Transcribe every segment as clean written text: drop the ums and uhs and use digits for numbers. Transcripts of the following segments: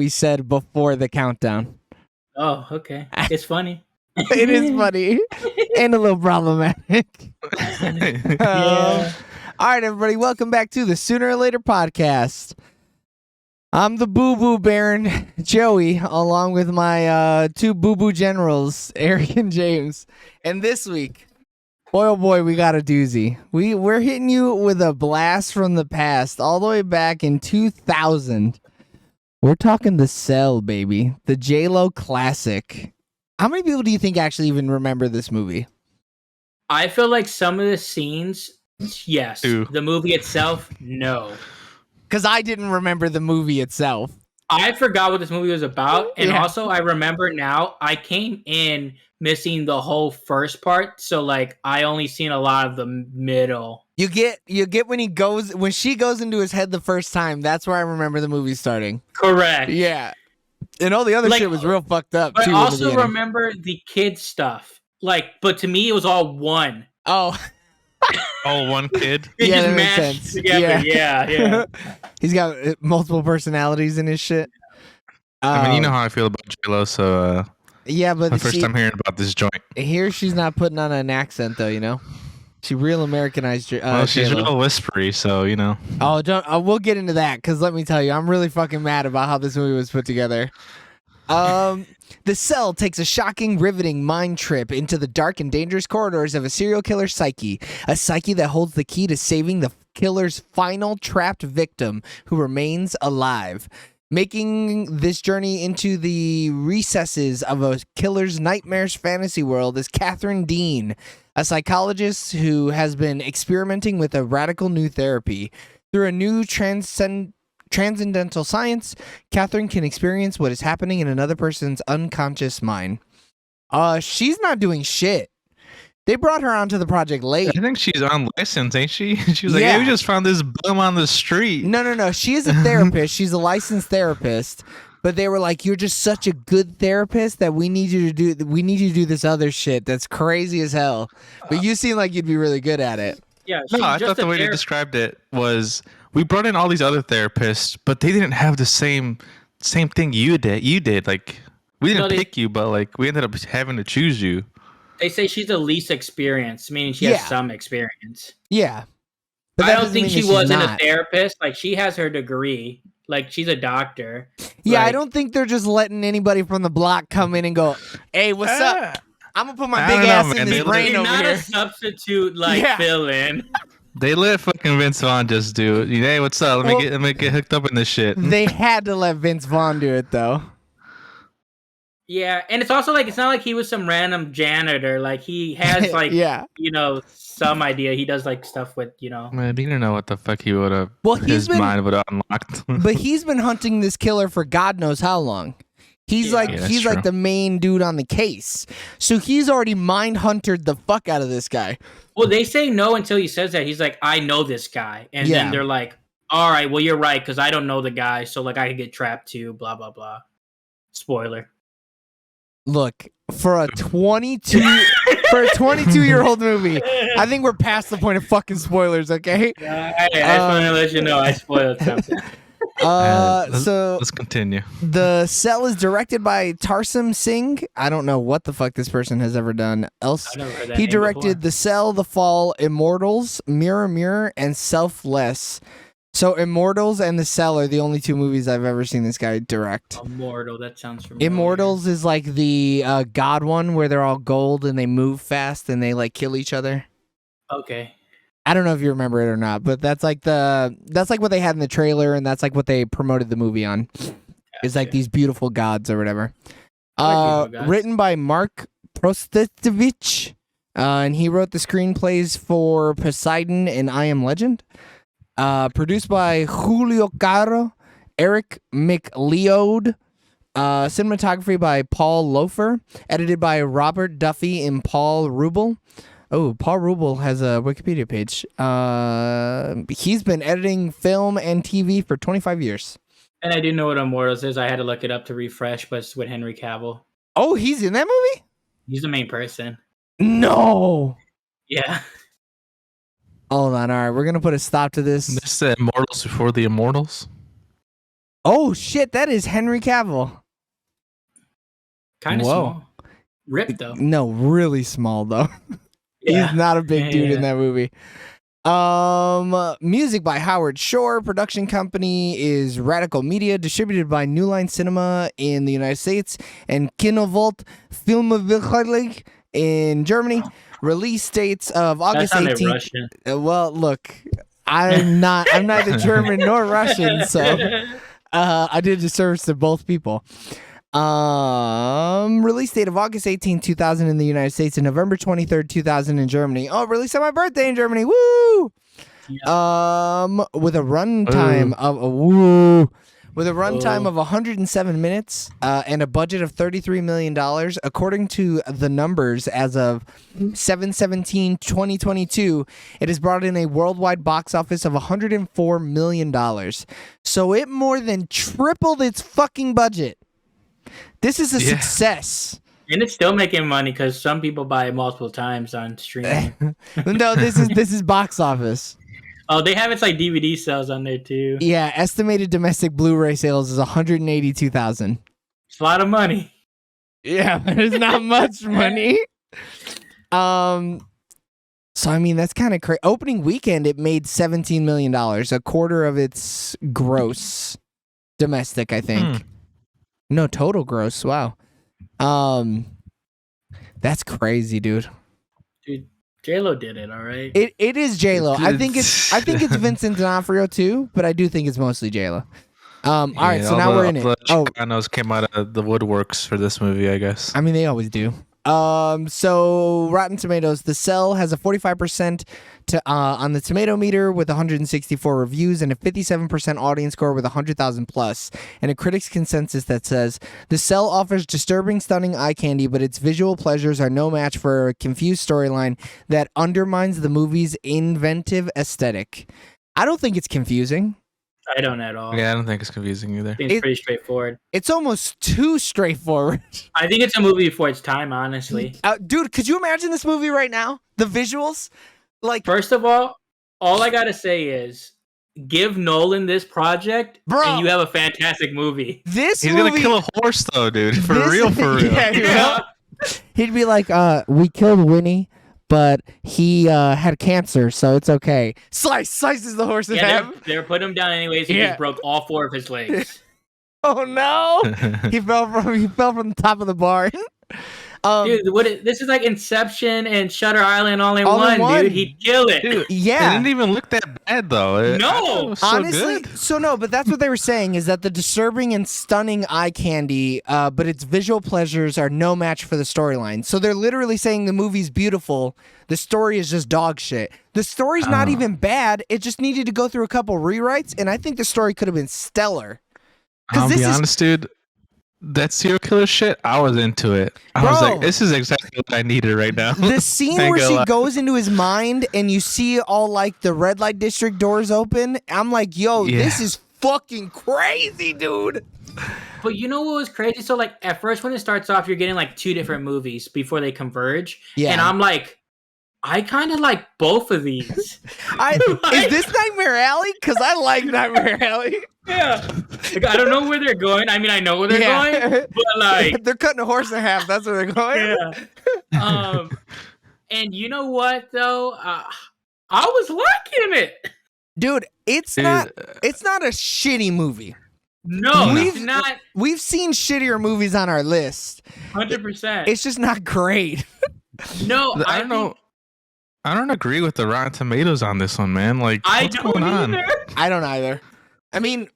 we said before the countdown. Oh, okay. It's funny. It is funny and a little problematic. Yeah. All right, everybody, welcome back to the Sooner or Later podcast. I'm the Boo Boo Baron, Joey, along with my two Boo Boo generals, Eric and James. And this week, boy, oh boy, we got a doozy. We're hitting you with a blast from the past, all the way back in 2000. We're talking The Cell, baby, the J-Lo classic. How many people do you think actually even remember this movie? I feel like some of the scenes, yes. Two. The movie itself, no. Because I didn't remember the movie itself. I forgot what this movie was about. And Yeah. also, I remember now, I came in missing the whole first part. So, like, I only seen a lot of the middle. You get when she goes into his head the first time. That's where I remember the movie starting. Correct. Yeah, and all the other Like, shit was real fucked up. But too, I in the also beginning. remember the kid stuff. Like, but to me, it was all one. Oh, Oh, one kid. It Yeah, just that makes mashed sense. together. Yeah. He's got multiple personalities in his shit. I mean, you know how I feel about J-Lo, so Yeah, but my first time hearing about this joint. here she's not putting on an accent though. You know, she real Americanized. Well, she's J-Lo. real whispery, so you know. Oh, don't. We'll get into that because let me tell you, I'm really fucking mad about how this movie was put together. The Cell takes a shocking, riveting mind trip into the dark and dangerous corridors of a serial killer psyche, a psyche that holds the key to saving the killer's final trapped victim who remains alive. Making this journey into the recesses of a killer's nightmares fantasy world is Catherine Dean, a psychologist who has been experimenting with a radical new therapy. Through a new transcendental science, Catherine can experience what is happening in another person's unconscious mind. She's not doing shit. They brought her onto the project late. I think she's on license, ain't she? She was like, Yeah. "Hey, we just found this bum on the street." No. She is a therapist. She's a licensed therapist. But they were like, "You're just such a good therapist that we need you to do this other shit that's crazy as hell. But you seem like you'd be really good at it." Yeah. No, I thought the way they described it was we brought in all these other therapists, but they didn't have the same thing you did. You did like we didn't pick you, but like we ended up having to choose you. They say she's the least experienced, meaning she has Yeah. some experience. Yeah. But I that don't doesn't think mean she that she's wasn't not. a therapist. Like, she has her degree. Like, she's a doctor. Yeah, I Like, don't think they're just letting anybody from the block come in and go, "Hey, what's up? I'm gonna put my I big don't know, ass man. in this They brain You're over not here." a substitute, like, Yeah. fill in. They let fucking Vince Vaughn just do it. Hey, what's up? Well- Let me get hooked up in this shit. They had to let Vince Vaughn do it though. Yeah, and it's also like, it's not like he was some random janitor. Like, he has, like, Yeah. some idea. He does, like, stuff with, Man, he didn't know what the fuck he would have. Well, he's his been- mind would have unlocked. But he's been hunting this killer for God knows how long. He's Yeah. like Yeah, that's he's like true. the main dude on the case. So he's already mind hunted the fuck out of this guy. Well, they say no until he says that. He's like, I know this guy. And Yeah. then they're like, all right, well, you're right, because I don't know the guy. So, like, I could get trapped too, blah, blah, blah. Spoiler. Look, for a 22-year-old movie, I think we're past the point of fucking spoilers, okay? I just want to let you know I spoiled something. So Let's continue. The Cell is directed by Tarsem Singh. I don't know what the fuck this person has ever done else. I've never heard that He name directed before. The Cell, The Fall, Immortals, Mirror Mirror, and Selfless. So Immortals and The Cell are the only two movies I've ever seen this guy direct. Immortal, that sounds familiar. Immortals is like the God one where they're all gold and they move fast and they like kill each other. Okay. I don't know if you remember it or not, but that's like what they had in the trailer and that's like what they promoted the movie on. It's like Gotcha. these beautiful gods or whatever. I like beautiful gods. Written by Mark Prostevich, and he wrote the screenplays for Poseidon and I Am Legend. Produced by Julio Caro, Eric McLeod. Cinematography by Paul Lofer. Edited by Robert Duffy and Paul Rubel. Oh, Paul Rubel has a Wikipedia page. He's been editing film and TV for 25 years. And I do know what Immortals is. I had to look it up to refresh, but it's with Henry Cavill. Oh, he's in that movie? He's the main person. No. Yeah. Hold on. All right. We're going to put a stop to this. This is the Immortals before the Immortals. Oh shit, that is Henry Cavill. Kind of Whoa. small. Ripped though. No, really small though. He's not a big dude in that movie. Music by Howard Shore. Production company is Radical Media. Distributed by New Line Cinema in the United States and Kinovolt Filmverlag in Germany. Release dates of That August sounded 18th. Russian. Well, look, I'm neither German nor Russian, so I did a disservice to both people. Release date of August 18, 2000 in the United States and November 23rd, 2000 in Germany. Oh, released on my birthday in Germany. Woo! With a runtime of 107 minutes and a budget of $33 million, according to the numbers as of 7/17/2022, it has brought in a worldwide box office of $104 million. So it more than tripled its fucking budget. This is a success. And it's still making money because some people buy it multiple times on streaming. No, this is box office. Oh, they have its like DVD sales on there too. Yeah, estimated domestic Blu-ray sales is 182,000. It's a lot of money. Yeah, but it's not much money. So I mean that's kind of crazy. Opening weekend, it made $17 million, a quarter of its gross domestic, I think. No, total gross. Wow. That's crazy, dude. Dude, J-Lo did it, all right? It is J-Lo. I think it's Vincent D'Onofrio too, but I do think it's mostly J-Lo. All right, so now we're in it. Oh, Chicanos came out of the woodworks for this movie, I guess. I mean, they always do. So Rotten Tomatoes, The Cell has a 45% on the tomato meter with 164 reviews and a 57% audience score with 100,000 plus, and a critics consensus that says The Cell offers disturbing, stunning eye candy, but its visual pleasures are no match for a confused storyline that undermines the movie's inventive aesthetic. I don't think it's confusing. I don't at all. Yeah, I don't think it's confusing either. I think it's pretty straightforward. It's almost too straightforward. I think it's a movie before its time, honestly. Dude, could you imagine this movie right now? The visuals? Like, First of all I gotta say is give Nolan this project, Bro. and you have a fantastic movie. this He's movie... gonna kill a horse though, dude. For this- real. Yeah, he will. He'd be like, we killed Winnie, but he had cancer, so it's okay. Slices the horse in Yeah, half. they're putting him down anyways. He just broke all 4 of his legs. Oh no! he fell from the top of the barn. Dude, this is like Inception and Shutter Island all in one, dude. He'd kill it. Dude, Yeah. It didn't even look that bad though. No. It was so Honestly, good. so no, but that's what they were saying is that the disturbing and stunning eye candy, but its visual pleasures are no match for the storyline. So they're literally saying the movie's beautiful, the story is just dog shit. The story's not even bad, it just needed to go through a couple rewrites, and I think the story could have been stellar. I'll be honest, dude. That serial killer shit, I was into it. I was like, this is exactly what I needed right now. The scene where she goes into his mind and you see all like the red light district doors open, I'm like, yo, this is fucking crazy, dude. But you know what was crazy? So like at first when it starts off, you're getting like 2 different movies before they converge. Yeah. And I'm like, I kind of like both of these. Is this Nightmare Alley? Because I like Nightmare Alley. Yeah. Like, I don't know where they're going. I mean, I know where they're going, but like they're cutting a horse in half. That's where they're going. Yeah. And you know what though? I was liking it. Dude, it's not a shitty movie. No, it's not. We've seen shittier movies on our list. 100%. It's just not great. No, I don't know. I don't agree with the Rotten Tomatoes on this one, man. Like, what's going on? I don't either. I mean,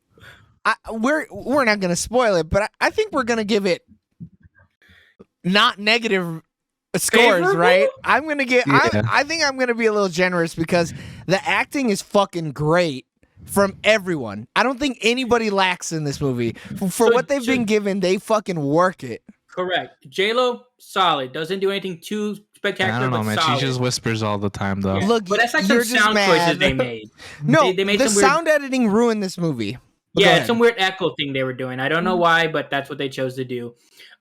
we're not gonna spoil it, but I think we're gonna give it not negative scores, Favorable? right? I'm gonna get. Yeah. I think I'm gonna be a little generous because the acting is fucking great from everyone. I don't think anybody lacks in this movie. For what they've been given, they fucking work it. Correct. J-Lo, solid. Doesn't do anything too spectacular, I don't know, but man. solid. She just whispers all the time, though. Yeah. Look, but that's like some you're just sound mad. choices they made. No, they made the some weird, sound editing ruined this movie. But go yeah, ahead. it's some weird echo thing they were doing. I don't know why, but that's what they chose to do.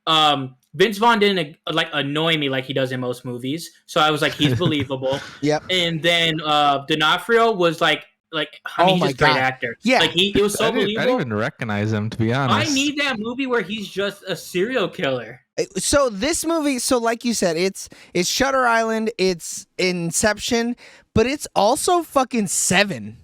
Vince Vaughn didn't like annoy me like he does in most movies, so I was like, he's believable. Yep. And then D'Onofrio was like Like, Oh he's my just a great God. actor. Yeah. Like it was so I didn't believable. even recognize him, to be I honest. need that movie where he's just a serial killer. So this movie, so like you said, it's Shutter Island, it's Inception, but it's also fucking Seven.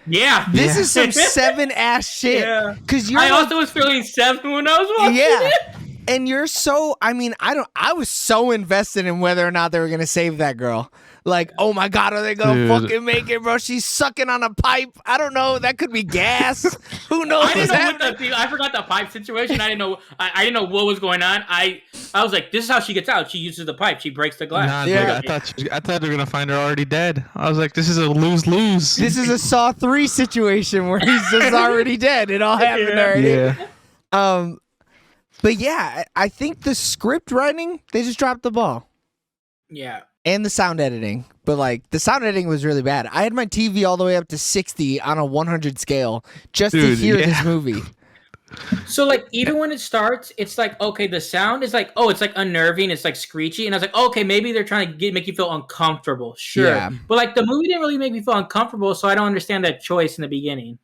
Yeah, This is some Seven ass shit. Yeah. Cause you're I like, also was feeling 7 when I was watching yeah. it. And you're so, I mean, I was so invested in whether or not they were gonna save that girl. Like, oh my God, are they gonna Dude. fucking make it, bro? She's sucking on a pipe. I don't know. That could be gas. Who knows? I didn't what's know what happening? I forgot the pipe situation. I didn't know. I didn't know what was going on. I was like, this is how she gets out. She uses the pipe. She breaks the glass. Nah, Yeah. dude, I thought they were gonna find her already dead. I was like, this is a lose-lose. This is a Saw 3 situation where he's just already dead. It all happened Yeah. already. Yeah. But yeah, I think the script writing, they just dropped the ball. Yeah. And the sound editing. But like the sound editing was really bad. I had my TV all the way up to 60 on a 100 scale just to Dude, hear yeah. this movie. So like even when it starts, it's like okay, the sound is like it's like unnerving, it's like screechy, and I was like okay, maybe they're trying to make you feel uncomfortable, sure. Yeah. But like the movie didn't really make me feel uncomfortable, so I don't understand that choice in the beginning.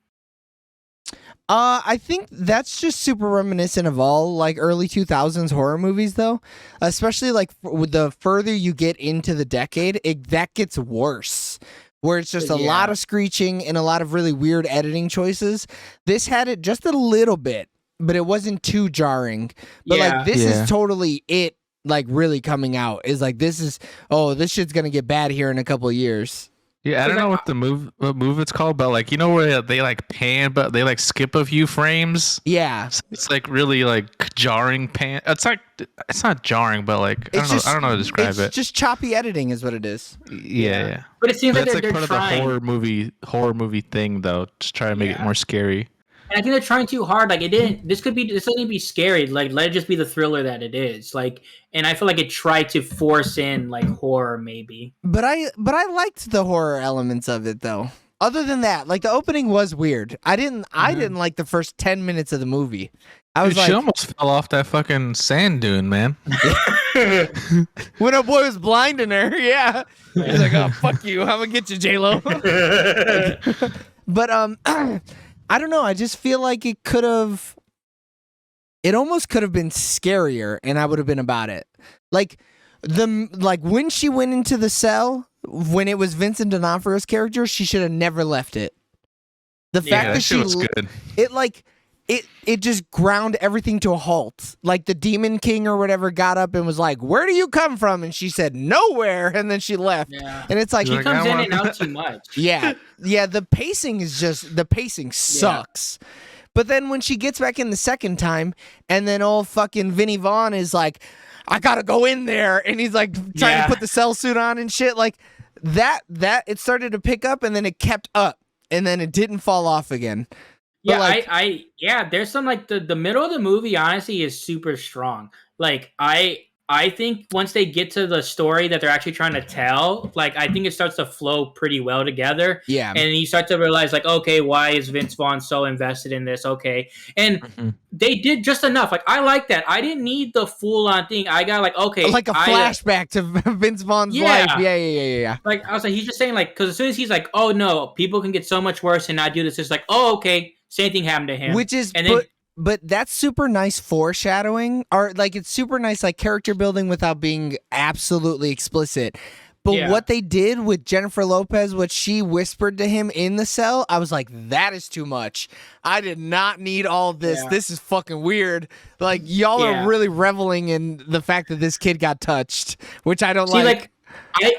I think that's just super reminiscent of all like early 2000s horror movies though. Especially like with the further you get into the decade, that gets worse. Where it's just a Yeah. lot of screeching and a lot of really weird editing choices. This had it just a little bit, but it wasn't too jarring. But Yeah. like this Yeah. is totally it like really coming out. Is like this shit's gonna get bad here in a couple of years. Yeah, I don't know like- what move it's called, but like where they like pan, but they like skip a few frames. Yeah. So it's like really like jarring pan. It's not jarring, but like I don't know how to describe it's it. just choppy editing is what it is. Yeah. But it seems But like that's they're like part trying. of the horror movie thing though, just try to make it Yeah. more scary. And I think they're trying too hard. Like it didn't. This doesn't be scary. Like let it just be the thriller that it is. Like, and I feel like it tried to force in like horror maybe. But I liked the horror elements of it though. Other than that, like the opening was weird. I didn't like the first 10 minutes of the movie. I was Dude, she like, almost fell off that fucking sand dune, man. when a boy was blinding her, yeah. He's like, oh fuck you, I'm gonna get you, J-Lo. But I don't know. I just feel like it almost could have been scarier, and I would have been about it. Like when she went into the cell, when it was Vincent D'Onofrio's character, she should have never left it. The fact Yeah, that that she shit was good. it just ground everything to a halt. Like the Demon King or whatever got up and was like, "Where do you come from?" And she said, "Nowhere," and then she left. Yeah. And it's like, She's He like, comes I in want- and out too much. yeah, the pacing sucks. But then when she gets back in the second time, and then old fucking Vinnie Vaughn is like, "I gotta go in there," and he's like trying to Yeah. put the cell suit on and shit. Like that it started to pick up, and then it kept up, and then it didn't fall off again. But Yeah, like, there's some like the middle of the movie honestly is super strong. Like I think once they get to the story that they're actually trying to tell, like I think it starts to flow pretty well together. yeah, And you start to realize like, okay, why is Vince Vaughn so invested in this? Okay. And Mhm. they did just enough. Like I like that. I didn't need the full on thing. I got like, okay, like a flashback to Vince Vaughn's Yeah. life. Yeah. Like I was like, he's just saying like, because as soon as he's like, oh no, people can get so much worse and not do this. It's like, oh okay, same thing happened to him. Which is, and then but that's super nice foreshadowing, or like it's super nice like character building without being absolutely explicit. But Yeah. what they did with Jennifer Lopez, what she whispered to him in the cell, I was like, that is too much. I did not need all this. Yeah. This is fucking weird. Like y'all Yeah. are really reveling in the fact that this kid got touched, which I don't See, like.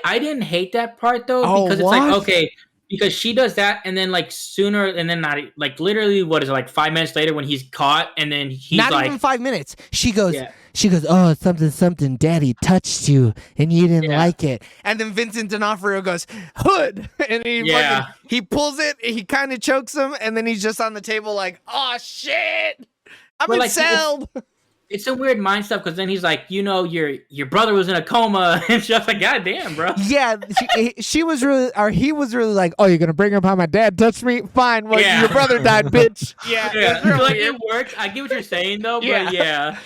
I didn't hate that part though Oh, because it's like what? okay, because she does that and then like sooner and then not like literally what is it like 5 minutes later when he's caught and then he's Not like even 5 minutes. She goes, Yeah. oh, something, daddy touched you and you didn't Yeah. like it. And then Vincent D'Onofrio goes, hood. And Yeah. he pulls it, he kind of chokes him, and then he's just on the table like, oh, shit. I'm But, in like, cell. it's some weird mind stuff because then he's like your brother was in a coma and she's like god damn bro. Yeah, she was really, or he was really like, oh, you're going to bring up how my dad touched me? Fine. Well, Yeah. your brother died, bitch. Yeah. Yeah, It's really like weird. it works. I get what you're saying though, Yeah. but yeah.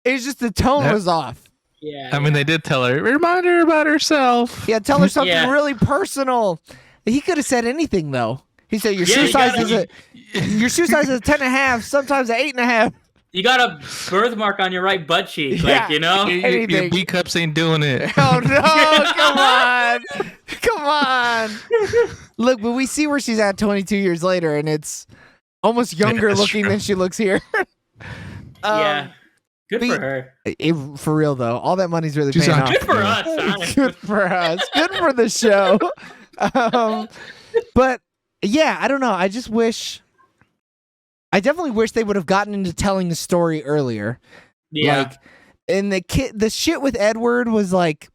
It's just the tone Yep. was off. Yeah. I mean, they did tell her, remind her about herself. Yeah, tell her something Yeah. really personal. He could have said anything though. He said your Yeah, shoe you size gotta- your shoe size is 10.5, sometimes an 8.5. You got a birthmark on your right butt cheek, Yeah. like, you know? Your Anything. B cups ain't doing it. Oh no! Come on! Look, but we see where she's at 22 years later, and it's almost younger that's looking true. than she looks here. Yeah. Good but- for her. For real though, all that money's really She's paying on off. Good for Yeah. us, honestly. Good for us. Good for the show. But yeah, I don't know. I definitely wish they would have gotten into telling the story earlier. Yeah. Like, and the shit with Edward was like,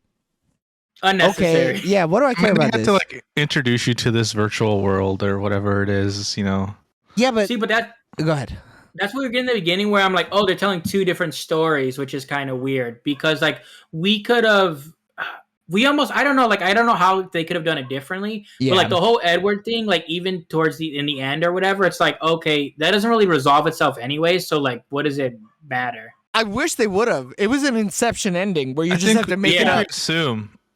Unnecessary. okay, yeah, what do I I care mean, they about have this? to like introduce you to this virtual world or whatever it is, you know. Yeah, but See, but go ahead. that's what we were getting in the beginning where I'm like, oh, they're telling two different stories, which is kind of weird because like we could have, I don't know, like I don't know how they could have done it differently. Yeah. But like the whole Edward thing, like even towards in the end or whatever, it's like okay, that doesn't really resolve itself anyway. So like, what does it matter? I wish they would have. It was an Inception ending where you I just think- have to make it yeah. up.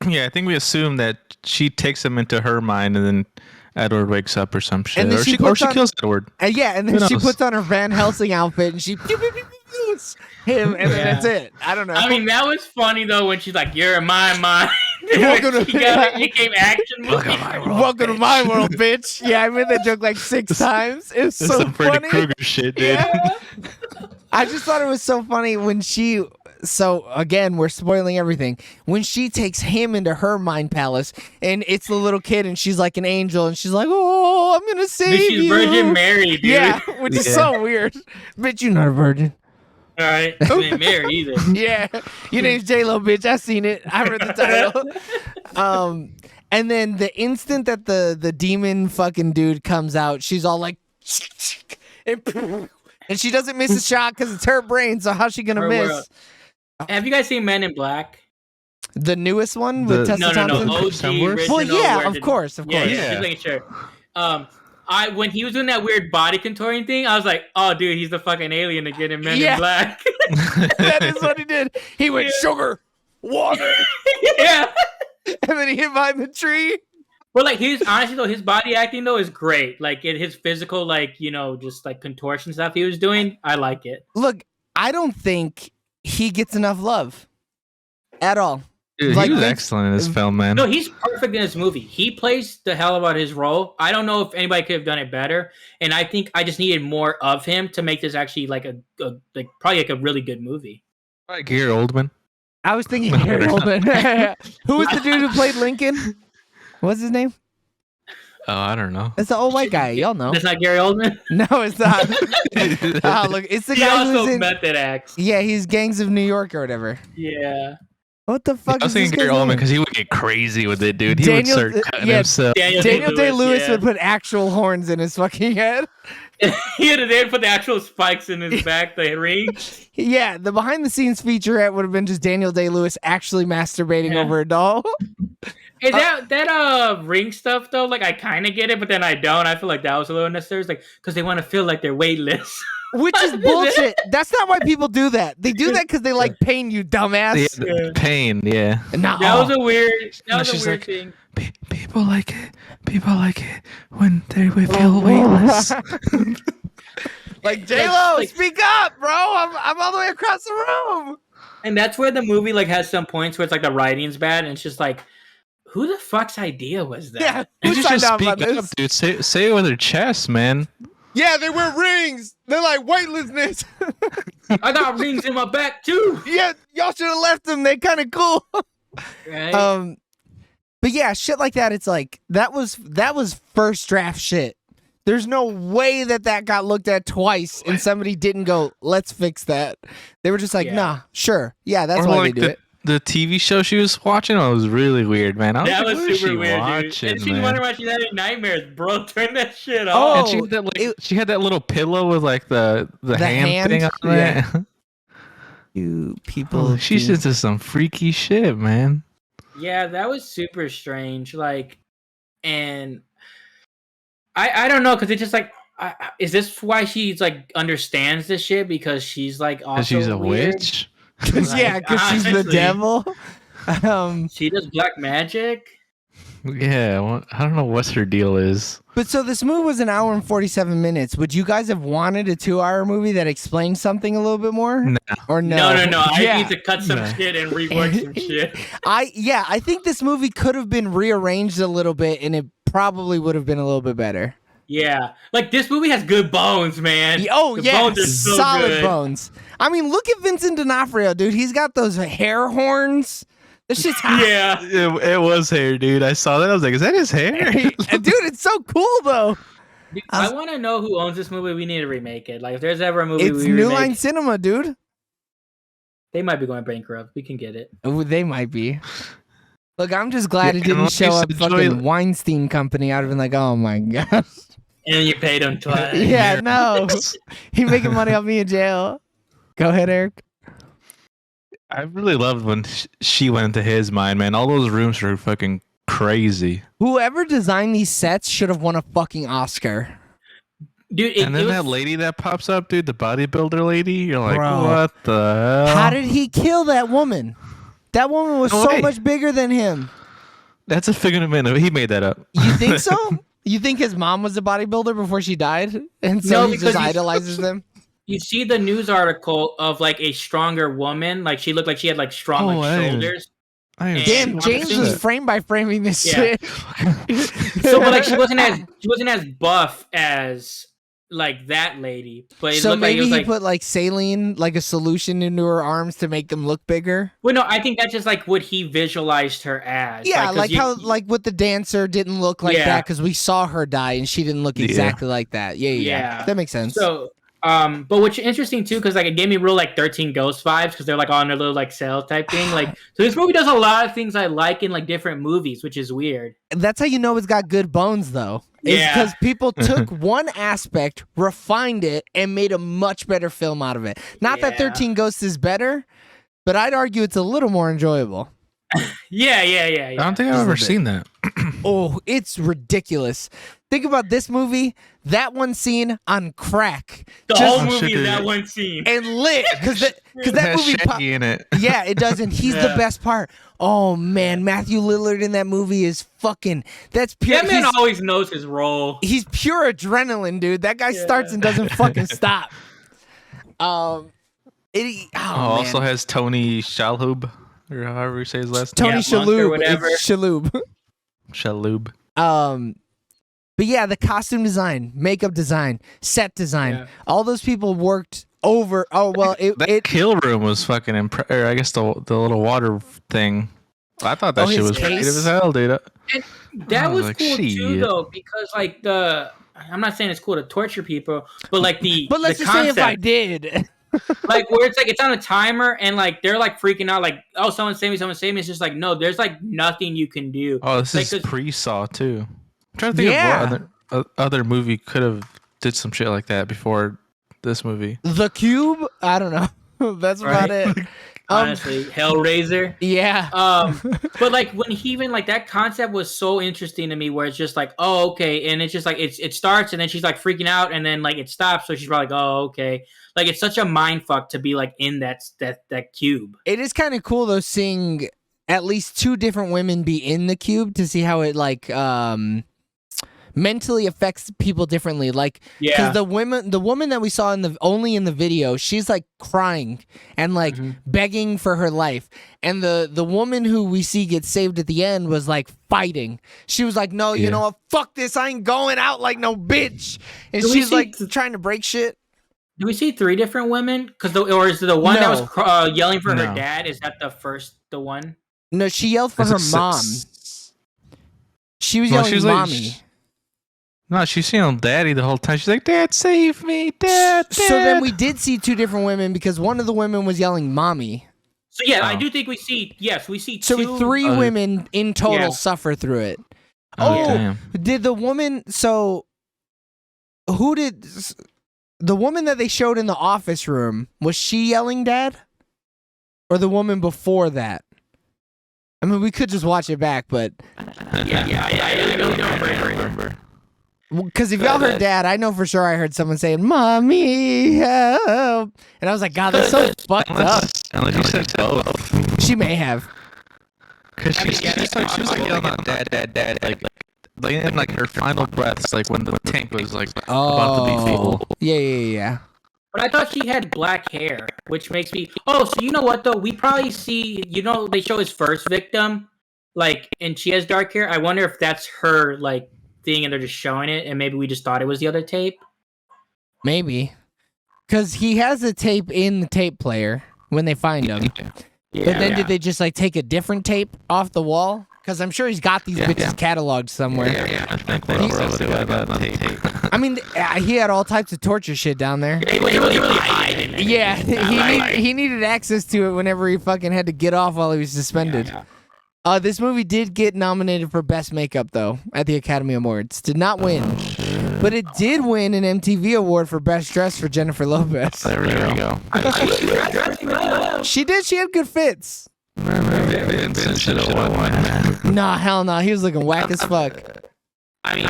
I think we assume that she takes him into her mind and then Edward wakes up or some shit. And then Or she she puts on- kills Edward. Yeah, and then Who she knows? puts on her Van Helsing outfit and she pew, pew, pew, pew, pews him, and then Yeah. that's it. I don't know. I mean, that was funny though when she's like, "You're in my mind." Welcome to- it became action movie. Welcome to my world. welcome to my world, bitch. Yeah, I made that joke like 6 times. It was This so is some Freddy funny. Krueger shit, dude. Yeah. I just thought it was so funny when she. So again, we're spoiling everything. When she takes him into her mind palace, and it's the little kid, and she's like an angel, and she's like, "Oh, I'm gonna save Dude, you." she's Virgin Mary, dude. Yeah, which is Yeah. so weird. Bitch, you're not a virgin. All right, she ain't Mary either. Yeah, your name's J Lo, bitch. I seen it. I read the title. And then the instant that the demon fucking dude comes out, she's all like, and she doesn't miss a shot because it's her brain. So how's she gonna Her miss? world. Have you guys seen Men in Black? The newest one with The- Tessa Thompson? OG Tumblr? original. Well, yeah, where of the- course, of Yeah, course. yeah, Yeah. just making sure. When he was doing that weird body contouring thing, I was like, "Oh, dude, he's the fucking alien again in Men Yeah. in Black." That is what he did. He went sugar, water, Yeah, and then he hid behind the tree. but like his honestly though, his body acting though is great. Like his physical, like just like contortion stuff he was doing, I like it. Look, I don't think he gets enough love at all. Dude, Like he was Vince- excellent in this film, man. No, he's perfect in this movie. He plays the hell about his role. I don't know if anybody could have done it better, and I think I just needed more of him to make this actually like probably like a really good movie. Probably Gary Oldman. I was thinking Gary Oldman. Who was the dude who played Lincoln? What's his name? Oh, I don't know. It's the old white guy. Y'all know. That's not Gary Oldman. No, it's not. Oh, look, it's the He guy who's also in. method acts. Yeah, he's Gangs of New York or whatever. Yeah. What the fuck I was is this thinking Gary guy's Oldman name? because he would get crazy with it, dude. He Daniel- would start cutting yeah, himself. Daniel Day-Lewis yeah. would put actual horns in his fucking head. They'd put the actual spikes in his back, the ring. Yeah, the behind the scenes featurette would have been just Daniel Day-Lewis actually masturbating Yeah. over a doll. Hey, that ring stuff though, like I kind of get it, but then I don't. I feel like that was a little unnecessary. It's like because they want to feel like they're weightless. Which is bullshit. That's not why people do that. They do that because they like pain, you dumbass. Yeah, the pain, yeah. Nah, That was a weird. No, That was a she's weird like- thing. People like it. People like it when they feel weightless. like J-Lo, like- speak up, bro. I'm all the way across the room. And that's where the movie like has some points where it's like the writing's bad, and it's just like, who the fuck's idea was that? Yeah, You who just signed off speak on this? up, dude. Say it with her chest, man. Yeah, they wear rings. They're like weightlessness. I got rings in my back too. Yeah, y'all should have left them. They kind of cool. Right? But yeah, shit like that. It's like that was first draft shit. There's no way that got looked at twice and somebody didn't go, let's fix that. They were just like, Yeah. nah, sure, yeah, that's Or why like they do it. the TV show she was watching was really weird, man. I was That like, was what is super she weird, dude. watching, And she's man? wondering why she's having nightmares, bro. Turn that shit Oh, off. And she had that, like, she had that little pillow with like the hand, hand? thing on Yeah. it. You people, Oh, she's do- into some freaky shit, man. Yeah, that was super strange. Like, and I don't know because it's just like, is this why she's like understands this shit because she's like also Because she's a weird? witch. yeah, because she's the honestly. devil. She does black magic. Yeah, well, I don't know what her deal is. But so this movie was an hour and 47 minutes. Would you guys have wanted a 2-hour movie that explained something a little bit more? No. Or no? No. I Yeah. need to cut some shit and rework some shit. I think this movie could have been rearranged a little bit and it probably would have been a little bit better. Yeah, like this movie has good bones, man. Oh, The yeah, bones are so solid good. bones. I mean, look at Vincent D'Onofrio, dude. He's got those hair horns. This shit's hot. Yeah, It was hair, dude. I saw that. I was like, is that his hair? Dude, it's so cool, though. dude, I want to know who owns this movie. We need to remake it. Like, if there's ever a movie It's we New remake, Line Cinema, dude. they might be going bankrupt. We can get it. Oh, they might be. Look, I'm just glad Yeah, it didn't unless show you up enjoy- fucking Weinstein Company. I'd have been like, oh my god. And you paid them twice. Yeah, no. He making money off me in jail. Go ahead, Eric. I really loved when she went into his mind, man. All those rooms were fucking crazy. Whoever designed these sets should have won a fucking Oscar. Dude. And then it was, that lady that pops up, dude, the bodybuilder lady, you're like, Bro. what the hell? How did he kill that woman? That woman was No so way. much bigger than him. That's a figment of man. He made that up. You think so? You think his mom was a bodybuilder before she died? And so No, he because just you- idolizes them? You see the news article of like a stronger woman, like she looked like she had like strong Oh, I didn't- shoulders. I didn't Damn, see James that. was frame by framing this Yeah. shit. So, but like she wasn't as buff as like that lady. But it So looked like it maybe was he like. put like saline, like a solution into her arms to make them look bigger. Well, no, I think that's just like what he visualized her as. Yeah, 'cause like you- how like with the dancer didn't look like Yeah. that because we saw her die and she didn't look Yeah. exactly like that. Yeah, Yeah. that makes sense. So, but what's interesting too, because like it gave me real like 13 Ghost vibes, because they're like on their little like cell type thing. Like, so this movie does a lot of things I like in like different movies, which is weird. That's how you know it's got good bones, though. It's Yeah. because people took one aspect, refined it, and made a much better film out of it. Not that Yeah. 13 Ghosts is better, but I'd argue it's a little more enjoyable. Yeah. I don't think I've Just a ever bit. seen that. Oh, it's ridiculous. Think about this movie, that one scene on crack, The Just- whole Oh, movie shit, is that dude. one scene. and lit because that It has movie. Shaggy in it. Yeah, it does, and he's the Yeah. best part. Oh man, Matthew Lillard in that movie is fucking. That's pure. That man he's- always knows his role. He's pure adrenaline, dude. That guy starts and doesn't fucking stop. Oh, Also man. has Tony Shalhoub, or however you say his last Tony name. Monster, Shalhoub. whatever. It's Shalhoub. Shalhoub. But yeah, the costume design, makeup design, set design, Yeah. all those people worked over. Oh well, That it kill room was fucking or I guess the little water thing. I thought that Oh, shit his was creative case? as hell, dude. That I was was like, cool too, shit. though, because like I'm not saying it's cool to torture people, but like but let's the just say if I concept, did. like where it's like it's on a timer and like they're like freaking out, like, oh, someone save me. It's just like, no, there's like nothing you can do. Oh, this Like, is 'cause- pre-Saw too. I'm trying to think Yeah. of what other movie could have did some shit like that before this movie. The Cube? I don't know. That's about Right. it. Honestly, Hellraiser. Yeah. But like when he even like that concept was so interesting to me, where it's just like, oh, okay, and it's just like it starts and then she's like freaking out and then like it stops, so she's probably like, oh, okay. Like it's such a mind fuck to be like in that cube. It is kind of cool though seeing at least two different women be in the cube to see how it like mentally affects people differently. Like Yeah. the woman that we saw only in the video, she's like crying and like begging for her life. And the woman who we see get saved at the end was like fighting. She was like, "No, you Yeah. know what? Fuck this. I ain't going out like no bitch." And Do we she's see- like trying to break shit. Do we see three different women? Or is the one that No. was yelling for her No. dad? Is that the one? No, she yelled for Is her it mom. She was Well, yelling she's like- mommy. No, she's yelling daddy the whole time. She's like, Dad, save me, Dad. So then Dad." we did see two different women because one of the women was yelling mommy. So yeah, I Oh. do think we see. Yes, we see. So two, three women in total Yeah. suffer through it. Oh, Oh, damn. did the woman? So who did the woman that they showed in the office room? Was she yelling dad, or the woman before that? I mean, we could just watch it back, but Yeah, I really don't remember. because if y'all heard dad, I know for sure I heard someone saying "mommy," help. And I was like, God, that's so fucked up. Unless you said both. She may have. Cause she was like yelling out dad, like in like her final breaths, like when the tank was like about to be full. Yeah. But I thought she had black hair, which makes me. Oh, so you know what though? We probably see. They show his first victim, like, and she has dark hair. I wonder if that's her like thing, and they're just showing it, and maybe we just thought it was the other tape. Maybe. Because he has a tape in the tape player when they find him. Yeah, But then did they just like take a different tape off the wall? Because I'm sure he's got these bitches cataloged somewhere. Yeah. I think what else do I got on tape? I mean, he had all types of torture shit down there. He was really hiding. Yeah, he needed access to it whenever he fucking had to get off while he was suspended. This movie did get nominated for Best Makeup, though, at the Academy Awards. Did not win. But it did win an MTV Award for Best Dress for Jennifer Lopez. There we go. She did. She had good fits. Vincent should have won, man. Nah, hell no. He was looking whack as fuck. I mean,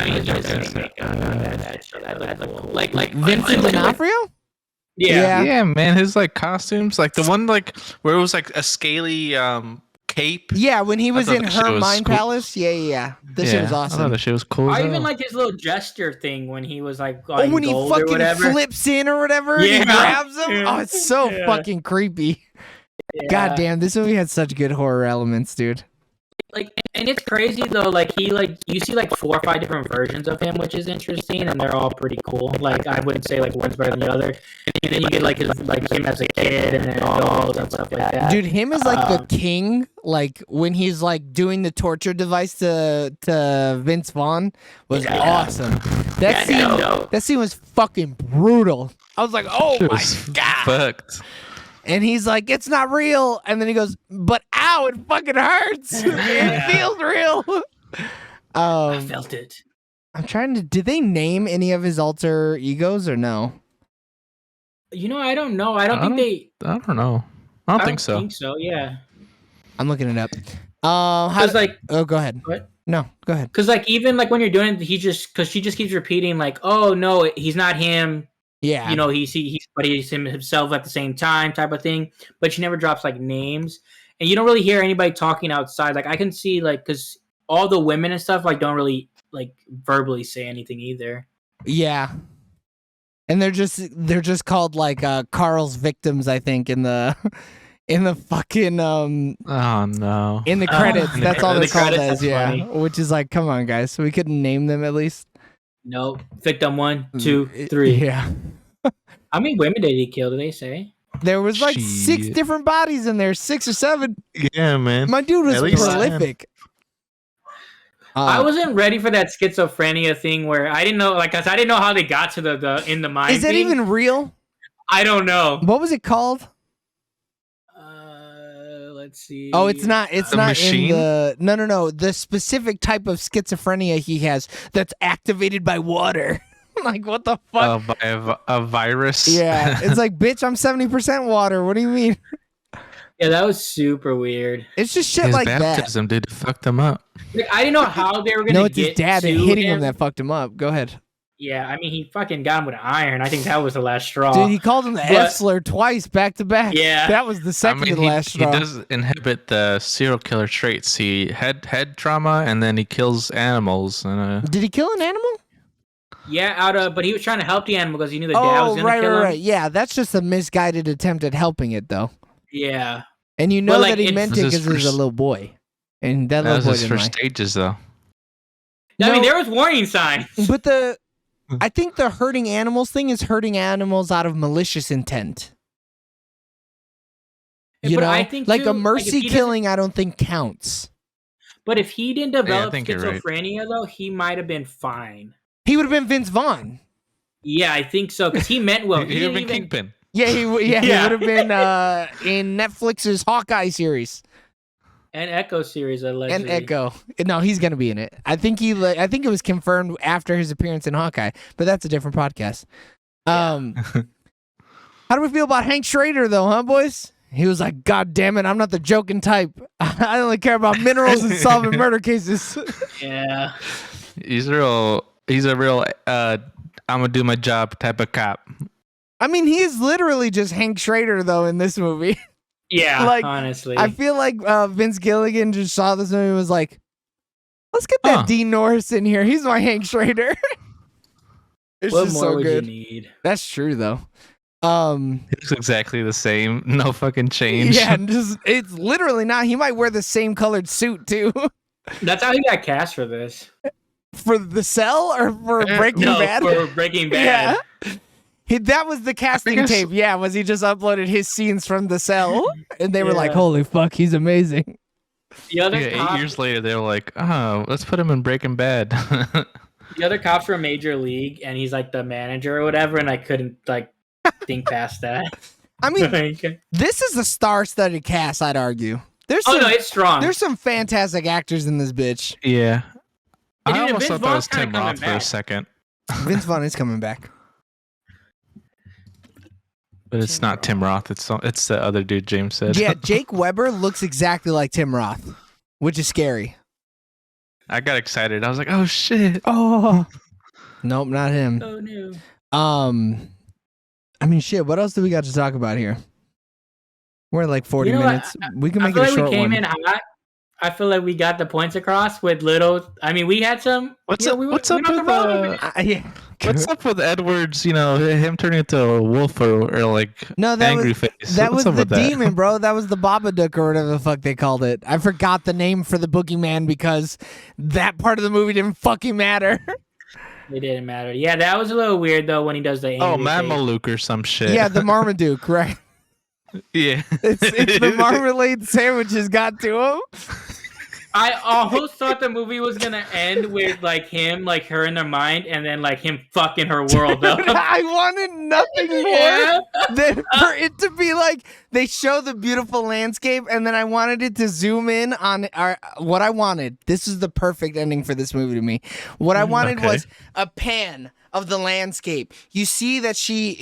like Vincent D'Onofrio? Yeah. Yeah, man. His like costumes, like the one like where it was like a scaly cape. Yeah, when he was thought in that shit her was Mind cool. Palace. Yeah. This shit was I thought awesome. that shit was cool. I as even hell. like his little gesture thing when he was like, Oh, when he gold or fucking whatever. flips in or whatever, and he Yeah. grabs him. Yeah. Oh, it's so Yeah. fucking creepy. Yeah. God damn, this movie had such good horror elements, dude. Like, and it's crazy though. Like you see like 4 or 5 different versions of him, which is interesting, and they're all pretty cool. Like I wouldn't say like one's better than the other. And then you get like him as a kid, and then adults and stuff like that. Dude, him is like the king. Like when he's like doing the torture device to Vince Vaughn was awesome. That scene was fucking brutal. I was like, oh Shit my was god. fucked. And he's like, it's not real. And then he goes, but ow, it fucking hurts. It feels real. I felt it. I'm trying to. Did they name any of his alter egos or no? I don't know. I don't think I don't know. I don't think so. Think so. Yeah. I'm looking it up. How? Because like, Oh, go ahead. what? No, go ahead. Because like even like when you're doing it, she just keeps repeating like, oh no, he's not him. Yeah. He's himself at the same time, type of thing. But she never drops like names, and you don't really hear anybody talking outside. Like I can see like because all the women and stuff like don't really like verbally say anything either. Yeah. And they're just called like Carl's victims, I think, in the fucking Oh no. in the credits. That's all in they're the called credits, as, that's yeah. funny. Which is like, come on, guys. We couldn't name them at least. No, victim 1, 2, 3. Yeah. How many women did he kill? Did they say? There was like 6 Shit. different bodies in there, 6 or 7. Yeah, man. My dude was At least prolific. I wasn't ready for that schizophrenia thing where I didn't know, like, 'cause I didn't know how they got to the in the mind. Is that thing. even real? I don't know. What was it called? Let's see. Oh, it's not. It's The not machine? in the. No. The specific type of schizophrenia he has that's activated by water. Like what the fuck? By a virus. Yeah, it's like, bitch, I'm 70% water. What do you mean? Yeah, that was super weird. It's just shit His like that. baptism, dude, fucked him up. Like, I didn't know how they were gonna No, it's get his dad to hitting him that fucked him up. Go ahead. Yeah, I mean, he fucking got him with an iron. I think that was the last straw. Dude, he called him the But- F slur twice back to back. Yeah. That was the second to the last he straw. does inhibit the serial killer traits. He head trauma, and then he kills animals. And Did he kill an animal? Yeah, but he was trying to help the animal because he knew the dad was Oh, gonna right. kill him. Yeah, that's just a misguided attempt at helping it, though. Yeah. And you know Well, like, that he it meant was it his because he was a first- little boy. And that that little was boy his didn't first like. stages, though. I mean, No. there was warning signs. But I think the hurting animals thing is hurting animals out of malicious intent. You But know, I think like too, a like, if mercy he doesn't- killing, I don't think counts. But if he didn't develop think you're right. schizophrenia, though, he might have been fine. He would have been Vince Vaughn. Yeah, I think so because he meant well. He would have been didn't even- Kingpin. Yeah, he would Yeah. have been in Netflix's Hawkeye series and Echo series and allegedly. Echo. No, he's gonna be in it. I think it was confirmed after his appearance in Hawkeye, but that's a different podcast. How do we feel about Hank Schrader though, huh, boys? He was like, God damn it, I'm not the joking type. I only care about minerals and solving murder cases. Yeah. He's a real I'm gonna do my job type of cop. I mean, he is literally just Hank Schrader though in this movie. Yeah, Like, honestly. I feel like Vince Gilligan just saw this movie and was like, let's get that Huh. Dean Norris in here. He's my Hank Schrader. It's what just more so would good. you need? That's true though. It looks exactly the same. No fucking change. Yeah, and just it's literally not. He might wear the same colored suit too. That's how he got cast for this. For The Cell or for Breaking No, Bad? for Breaking Bad. Yeah. That was the casting guess- tape. Yeah, was he just uploaded his scenes from The Cell? And they were like, Yeah. holy fuck, he's amazing. The other Yeah, 8 cop, years later, they were like, "Oh, let's put him in Breaking Bad." the other cops from Major League, and he's like the manager or whatever, and I couldn't like think past that. I mean, Like, this is a star-studded cast, I'd argue. There's oh some, no, it's strong. there's some fantastic actors in this bitch. yeah, Hey, I dude, almost Vince thought that was Vaughn's kinda Tim coming Roth for a back. second, Vince Vaughn is coming back. but it's not Tim Roth. It's the other dude James said. Yeah, Jake Weber looks exactly like Tim Roth, which is scary. I got excited. I was like, "Oh shit!" Oh. Nope, not him. Oh no. I mean, shit, what else do we got to talk about here? We're at like 40 You know what? minutes. We can I make feel it a like we short came one. in hot. I feel like we got the points across with little. I mean, we had some. What's you know, up? we What's went up on with the road. Yeah. What's up with Edwards? You know, him turning into a wolf or like No, that angry was face. that What's was up the with that? demon, bro. That was the Babadook or whatever the fuck they called it. I forgot the name for the boogeyman because that part of the movie didn't fucking matter. It didn't matter. Yeah, that was a little weird though when he does the. Oh, angry face. Mameluke or some shit. Yeah, the Marmaduke, right? yeah. It's the marmalade sandwiches got to him. I almost thought the movie was gonna end with like him, like her in their mind, and then like him fucking her world up. I wanted nothing more Yeah. than for it to be like they show the beautiful landscape, and then I wanted it to zoom in on what I wanted. This is the perfect ending for this movie to me. What I wanted Okay. was a pan of the landscape. You see that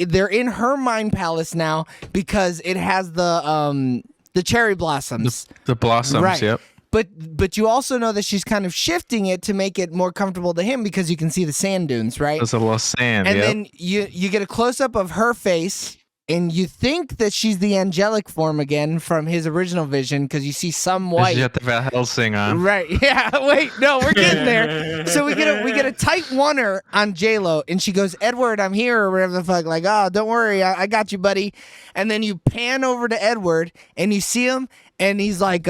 they're in her mind palace now because it has the cherry blossoms. The blossoms. Right. Yep. But you also know that she's kind of shifting it to make it more comfortable to him because you can see the sand dunes, right? There's a little sand. And yep. then you get a close up of her face, and you think that she's the angelic form again from his original vision because you see some white. You got the Van Helsing on. Right? Yeah. Wait. No, we're getting there. So we get a tight oneer on J-Lo, and she goes, "Edward, I'm here," or whatever the fuck. Like, oh, don't worry, I got you, buddy. And then you pan over to Edward, and you see him, and he's like,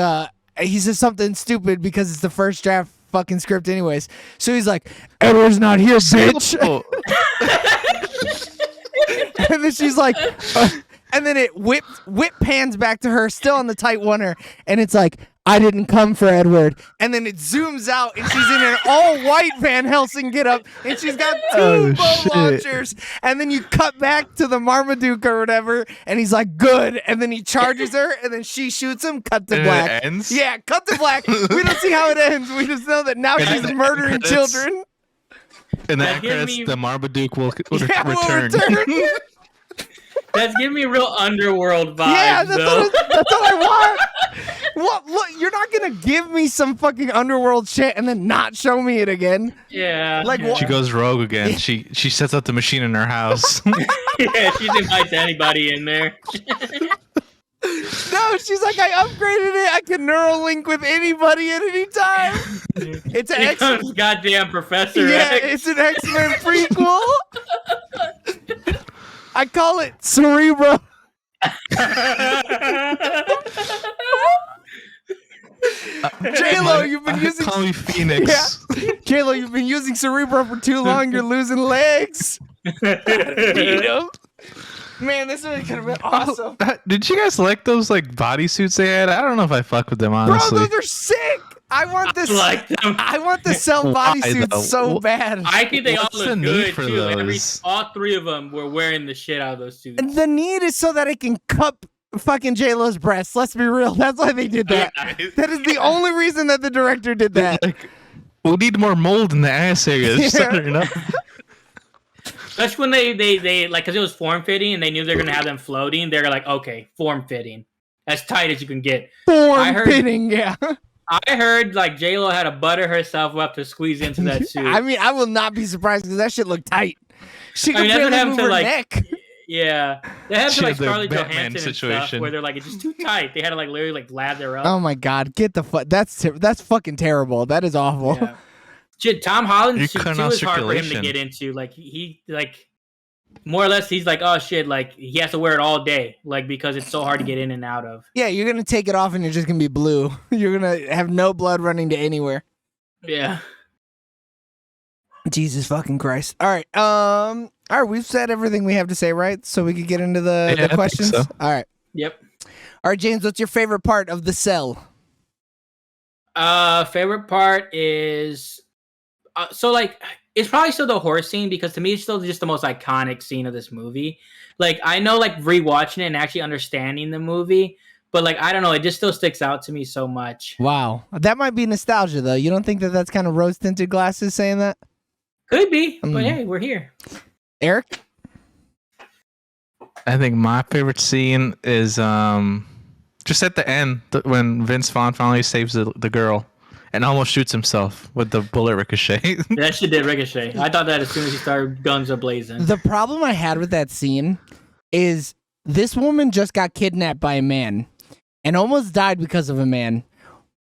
he says something stupid because it's the first draft fucking script, anyways. So he's like, "Edward's not here, bitch." Oh, And then she's like, and then it whip pans back to her, still on the tight oneer, and it's like, "I didn't come for Edward." And then it zooms out, and she's in an all-white Van Helsing getup, and she's got two Oh, bow shit. launchers. And then you cut back to the Marmaduke or whatever, and he's like, "Good." And then he charges her, and then she shoots him. Cut to and black. it ends. Yeah, cut to black. We don't see how it ends. We just know that now And she's then- murdering and it's- children. And That then gives credits, me- the Marmaduke will Yeah, we'll return. return. That's giving me real underworld vibes. Yeah, that's though. what I want. What? Look, you're not gonna give me some fucking underworld shit and then not show me it again. Yeah. Like, what- She goes rogue again. She sets up the machine in her house. Yeah, she invites anybody in there. No, she's like, I upgraded it. I can Neuralink with anybody at any time. It's an Here X. comes goddamn Professor Yeah, X. it's an X-Men prequel. I call it Cerebro. J-Lo, you've been using Call me Phoenix. J-Lo, you've been using Cerebro for too long. You're losing legs. Beat 'em. Man, this movie could have been awesome. Did you guys like those like bodysuits they had? I don't know if I fuck with them Bro, honestly. those are sick. I want this. like them. I want the cell Why, bodysuits though? so bad. I think they all What's the look need good for too. those? All three of them were wearing the shit out of those suits. The need is so that it can cup fucking J-Lo's breasts. Let's be real. That's why they did that. That is the only reason that the director did that. Like, we'll need more mold in the ass area. Just Yeah. you know? That's when they like, because it was form fitting and they knew they're gonna have them floating. They're like, okay, form fitting, as tight as you can get. I Form heard- fitting, yeah. I heard like J-Lo had to butter herself up to squeeze into that suit. I mean, I will not be surprised because that shit looked tight. She I could mean, that's what barely happened move to, her like- neck. Yeah, they had She to like had the Scarlett Batman Johansson and stuff situation. where they're like it's just too tight. They had to like literally like lather up. Oh my god, get the fuck. That's fucking terrible. That is awful. Yeah. Shit, Tom Holland's You're suit cutting too off is hard for him to circulation. get into. Like he like more or less he's like, oh shit, like he has to wear it all day, like because it's so hard to get in and out of. Yeah, you're gonna take it off and you're just gonna be blue. You're gonna have no blood running to anywhere. Yeah. Jesus fucking Christ. All right. All right, we've said everything we have to say, right? So we could get into Yeah, I the think questions. so. All right. Yep. All right, James, what's your favorite part of the cell? Favorite part is so like it's probably still the horse scene because to me it's still just the most iconic scene of this movie. Like I know like rewatching it and actually understanding the movie, but like I don't know, it just still sticks out to me so much. Wow. That might be nostalgia though. You don't think that that's kind of rose tinted glasses saying that? Could be, but Mm. hey, we're here. Eric? I think my favorite scene is just at the end when Vince Vaughn finally saves the girl and almost shoots himself with the bullet ricochet. That shit did ricochet. I thought that as soon as he started guns a blazing. The problem I had with that scene is this woman just got kidnapped by a man and almost died because of a man.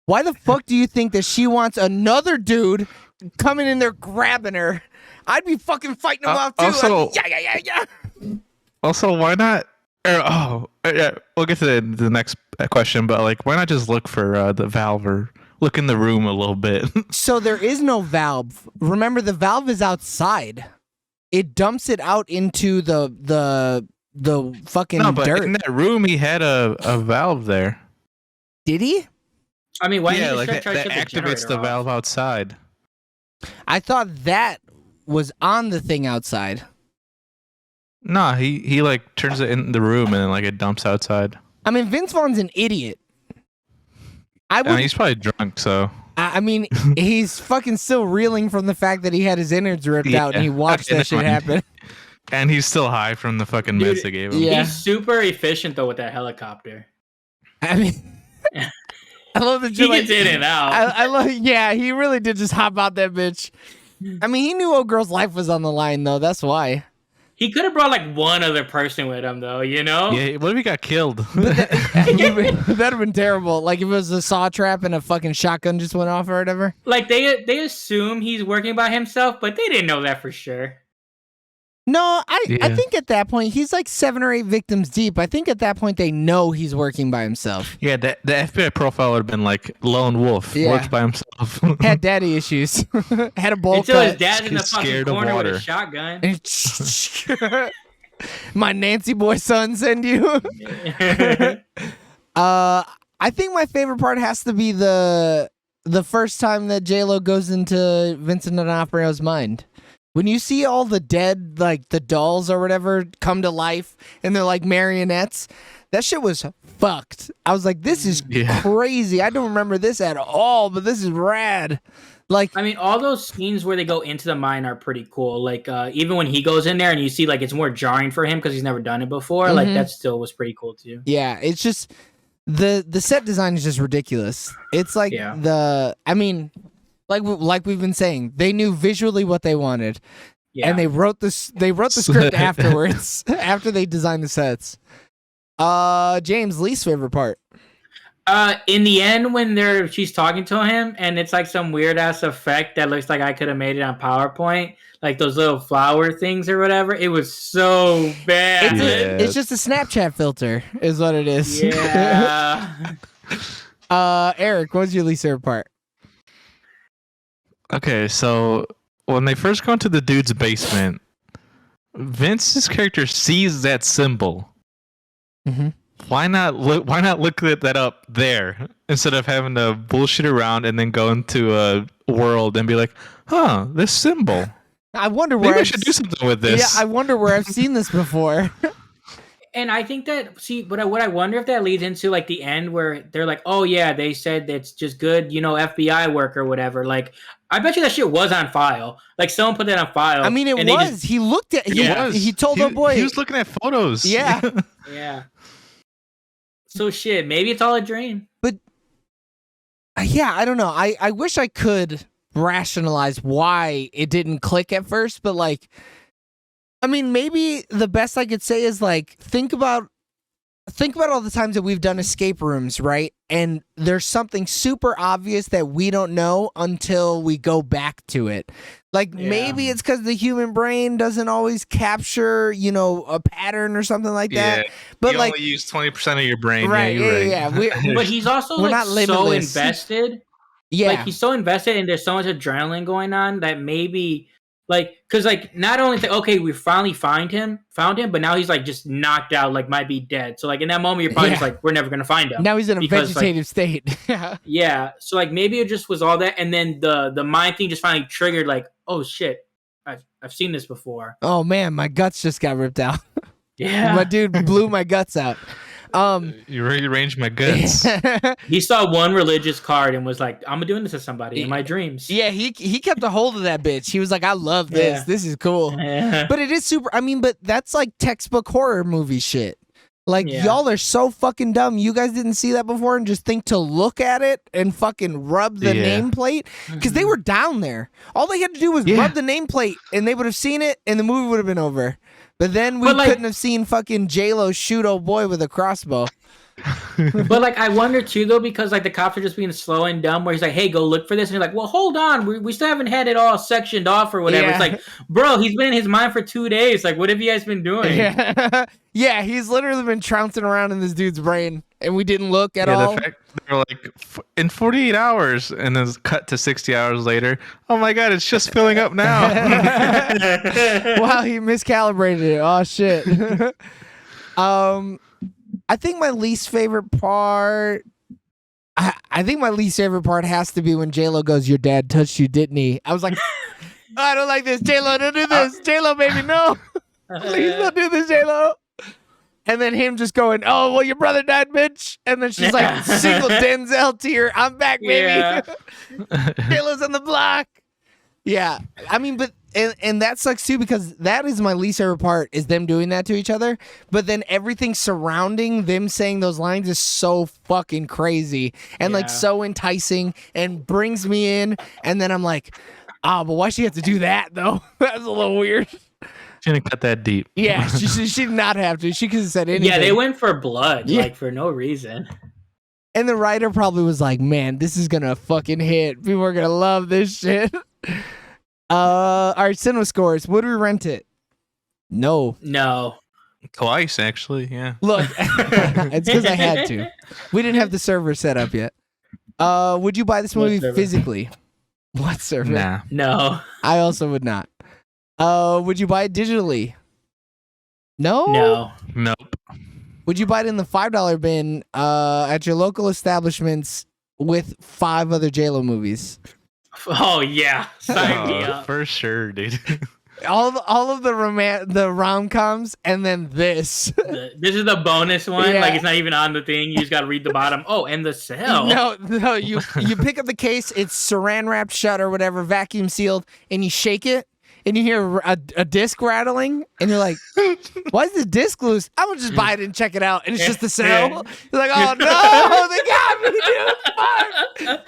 Why the fuck do you think that she wants another dude coming in there grabbing her? I'd be fucking fighting him off too. also- Yeah. Also, why not? Yeah, we'll get to the next question, but like, why not just look for the valve or look in the room a little bit? So there is no valve. Remember, the valve is outside. It dumps it out into the fucking No, but dirt. in that room, he had a valve there. Did he? I mean, why Yeah, didn't like you that, try to that shut the activates generator the off? valve outside. I thought that was on the thing outside. No, he like turns it in the room and then like it dumps outside. I mean, Vince Vaughn's an idiot. I I mean, would. he's probably drunk, so I mean, he's fucking still reeling from the fact that he had his innards ripped out and he Yeah. watched Okay, that shit never mind. happen. and he's still high from the fucking Dude, meds they gave him. Yeah. He's super efficient though with that helicopter. I mean, I love that He you're like. gets in and out. I love. Yeah, he really did just hop out that bitch. I mean, he knew old girl's life was on the line though. That's why. He could have brought like one other person with him though, you know? Yeah, what if he got killed? That'd have been terrible. Like if it was a saw trap and a fucking shotgun just went off or whatever. Like they assume he's working by himself, but they didn't know that for sure. No, I Yeah. think at that point he's like 7 or 8 victims deep. I think at that point they know he's working by himself. Yeah, the FBI profile would have been like lone wolf, Yeah. worked by himself. Had daddy issues. Had a bowl Until his cut. dad's in the He's fucking scared of corner with water. a shotgun. My Nancy boy son send you. I think my favorite part has to be the first time that J-Lo goes into Vincent D'Onofrio's mind. When you see all the dead, like the dolls or whatever, come to life and they're like marionettes, that shit was fucked. I was like, this is Yeah. crazy. I don't remember this at all, but this is rad. Like, I mean, all those scenes where they go into the mine are pretty cool. Like, even when he goes in there and you see, like, it's more jarring for him because he's never done it before. Like, Mhm. that still was pretty cool too. yeah, it's just the set design is just ridiculous. It's like Yeah. I mean, like we've been saying, they knew visually what they wanted, Yeah. and they wrote this. They wrote the script afterwards, after they designed the sets. James, least favorite part. In the end, when she's talking to him, and it's like some weird ass effect that looks like I could have made it on PowerPoint, like those little flower things or whatever. It was so bad. It's just a Snapchat filter, is what it is. Yeah. Eric, what's your least favorite part? Okay, so when they first go into the dude's basement, Vince's character sees that symbol. Mm-hmm. Why not look that up there instead of having to bullshit around and then go into a world and be like, "Huh, this symbol. I wonder where Maybe I I've should do something with this." Yeah, I wonder where I've seen this before. And I think that but what I wonder if that leads into like the end where they're like, oh yeah, they said that's just good, FBI work or whatever. Like, I bet you that shit was on file. Like, someone put that on file. I mean, it and they was. He looked at. He told the boy. He was looking at photos. Yeah. Yeah. So shit, maybe it's all a dream. Yeah, I don't know. I wish I could rationalize why it didn't click at first, but like, I mean, maybe the best I could say is like think about all the times that we've done escape rooms, right? And there's something super obvious that we don't know until we go back to it. Like maybe it's because the human brain doesn't always capture, a pattern or something like that. But you like, only use 20% of your brain. right? Yeah, you're right. But he's also We're like not so limitless. invested. Yeah, Like he's so invested and there's so much adrenaline going on that maybe because not only okay, we finally found him, but now he's like just knocked out, like might be dead. So like in that moment you're probably just like, we're never gonna find him. now he's in a because, vegetative state. Yeah. So like maybe it just was all that, and then the mind thing just finally triggered like, oh shit, I've seen this before. Oh man, my guts just got ripped out. Yeah. My dude blew my guts out. You rearranged my guts. He saw one religious card and was like, I'm doing this to somebody in my dreams. Yeah, he kept a hold of that bitch. He was like, I love this. Yeah. This is cool. But it is super. I mean, but that's like textbook horror movie shit. Like, y'all are so fucking dumb. You guys didn't see that before and just think to look at it and fucking rub the nameplate? Because they were down there. All they had to do was rub the nameplate and they would have seen it and the movie would have been over. But then we couldn't have seen fucking J-Lo shoot old boy with a crossbow. But like I wonder too though, because like the cops are just being slow and dumb where he's like, hey, go look for this, and you're like, well, hold on, we still haven't had it all sectioned off or whatever. It's like, bro, he's been in his mind for 2 days. Like, what have you guys been doing? Yeah, he's literally been trouncing around in this dude's brain and we didn't look at all. The fact they're like in 48 hours and then cut to 60 hours later. Oh my god, it's just filling up now. Wow, he miscalibrated it. Oh shit. I think my least favorite part. I think my least favorite part has to be when J-Lo goes, "Your dad touched you, didn't he?" I was like, I don't like this. J-Lo, don't do this. J-Lo, baby, no. Please don't do this, J-Lo. And then him just going, "Oh, well, your brother died, bitch." And then she's like, single Denzel tear. I'm back, baby. Yeah. J-Lo's on the block. Yeah. I mean, but and that sucks too, because that is my least favorite part, is them doing that to each other. But then everything surrounding them saying those lines is so fucking crazy and like so enticing and brings me in. And then I'm like, but why she have to do that though? That's a little weird. She didn't cut that deep. Yeah, she did not have to. She could have said anything. Yeah, they went for blood, like for no reason. And the writer probably was like, man, this is gonna fucking hit. People are gonna love this shit. All right, cinema scores. Would we rent it? No. Twice, actually, yeah. Look, it's because I had to. We didn't have the server set up yet. Would you buy this movie physically? What server? Nah. No. I also would not. Would you buy it digitally? No? No. Nope. Would you buy it in the $5 bin at your local establishments with 5 other J-Lo movies? Oh yeah, sign me up. For sure, dude. All of the rom-coms, and then this. This is the bonus one. Yeah. Like it's not even on the thing. You just got to read the bottom. Oh, and the cell. No. You pick up the case. It's saran wrapped shut or whatever, vacuum sealed, and you shake it, and you hear a disc rattling, and you're like, "Why is the disc loose?" I'm gonna just buy it and check it out, and it's just the cell. You're like, "Oh no, they got me, dude! Fuck!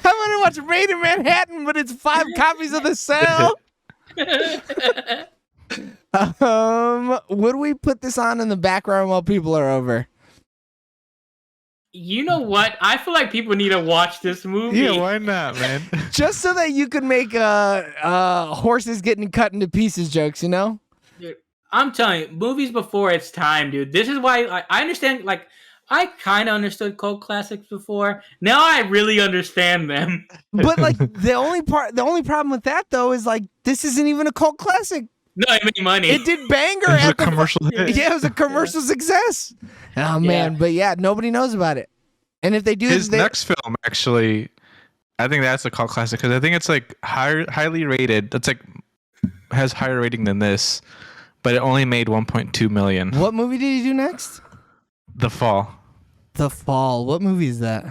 I'm gonna watch Raid in Manhattan, but it's 5 copies of the cell." Would we put this on in the background while people are over? You know what? I feel like people need to watch this movie. Yeah, why not, man? Just so that you could make horses getting cut into pieces jokes, you know? Dude, I'm telling you, movies before its time, dude. This is why I understand. Like, I kind of understood cult classics before. Now I really understand them. But like the only problem with that though is like this isn't even a cult classic. No, it made money. It did banger It was at a commercial hit. Yeah, it was a commercial success. Oh man, but yeah, nobody knows about it. And if they do, His next film, actually, I think that's a cult classic because I think it's like highly rated. That's like has higher rating than this, but it only made 1.2 million. What movie did he do next? The Fall. The Fall. What movie is that?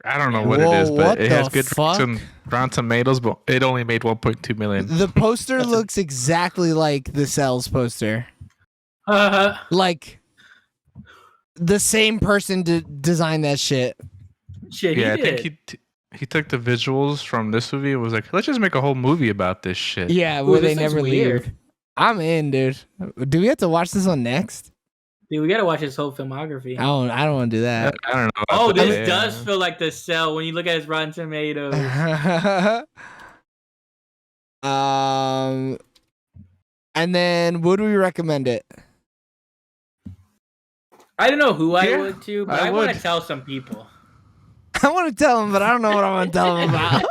I don't know what it is, but it has good Rotten Tomatoes, but it only made 1.2 million. The poster looks exactly like the Cells poster. Like the same person designed that shit. Shit, Yeah, he I did. think he took the visuals from this movie and was like, let's just make a whole movie about this shit. Yeah, Ooh, where they this looks never weird. leave. I'm in, dude. Do we have to watch this one next? Dude, we gotta watch his whole filmography. I don't want to do that. I don't know. Oh, about this that, does yeah. feel like The Cell when you look at his Rotten Tomatoes. And then would we recommend it? I don't know who I Yeah, would to, but I I want would. to tell some people. I want to tell him, but I don't know what I want to tell him about.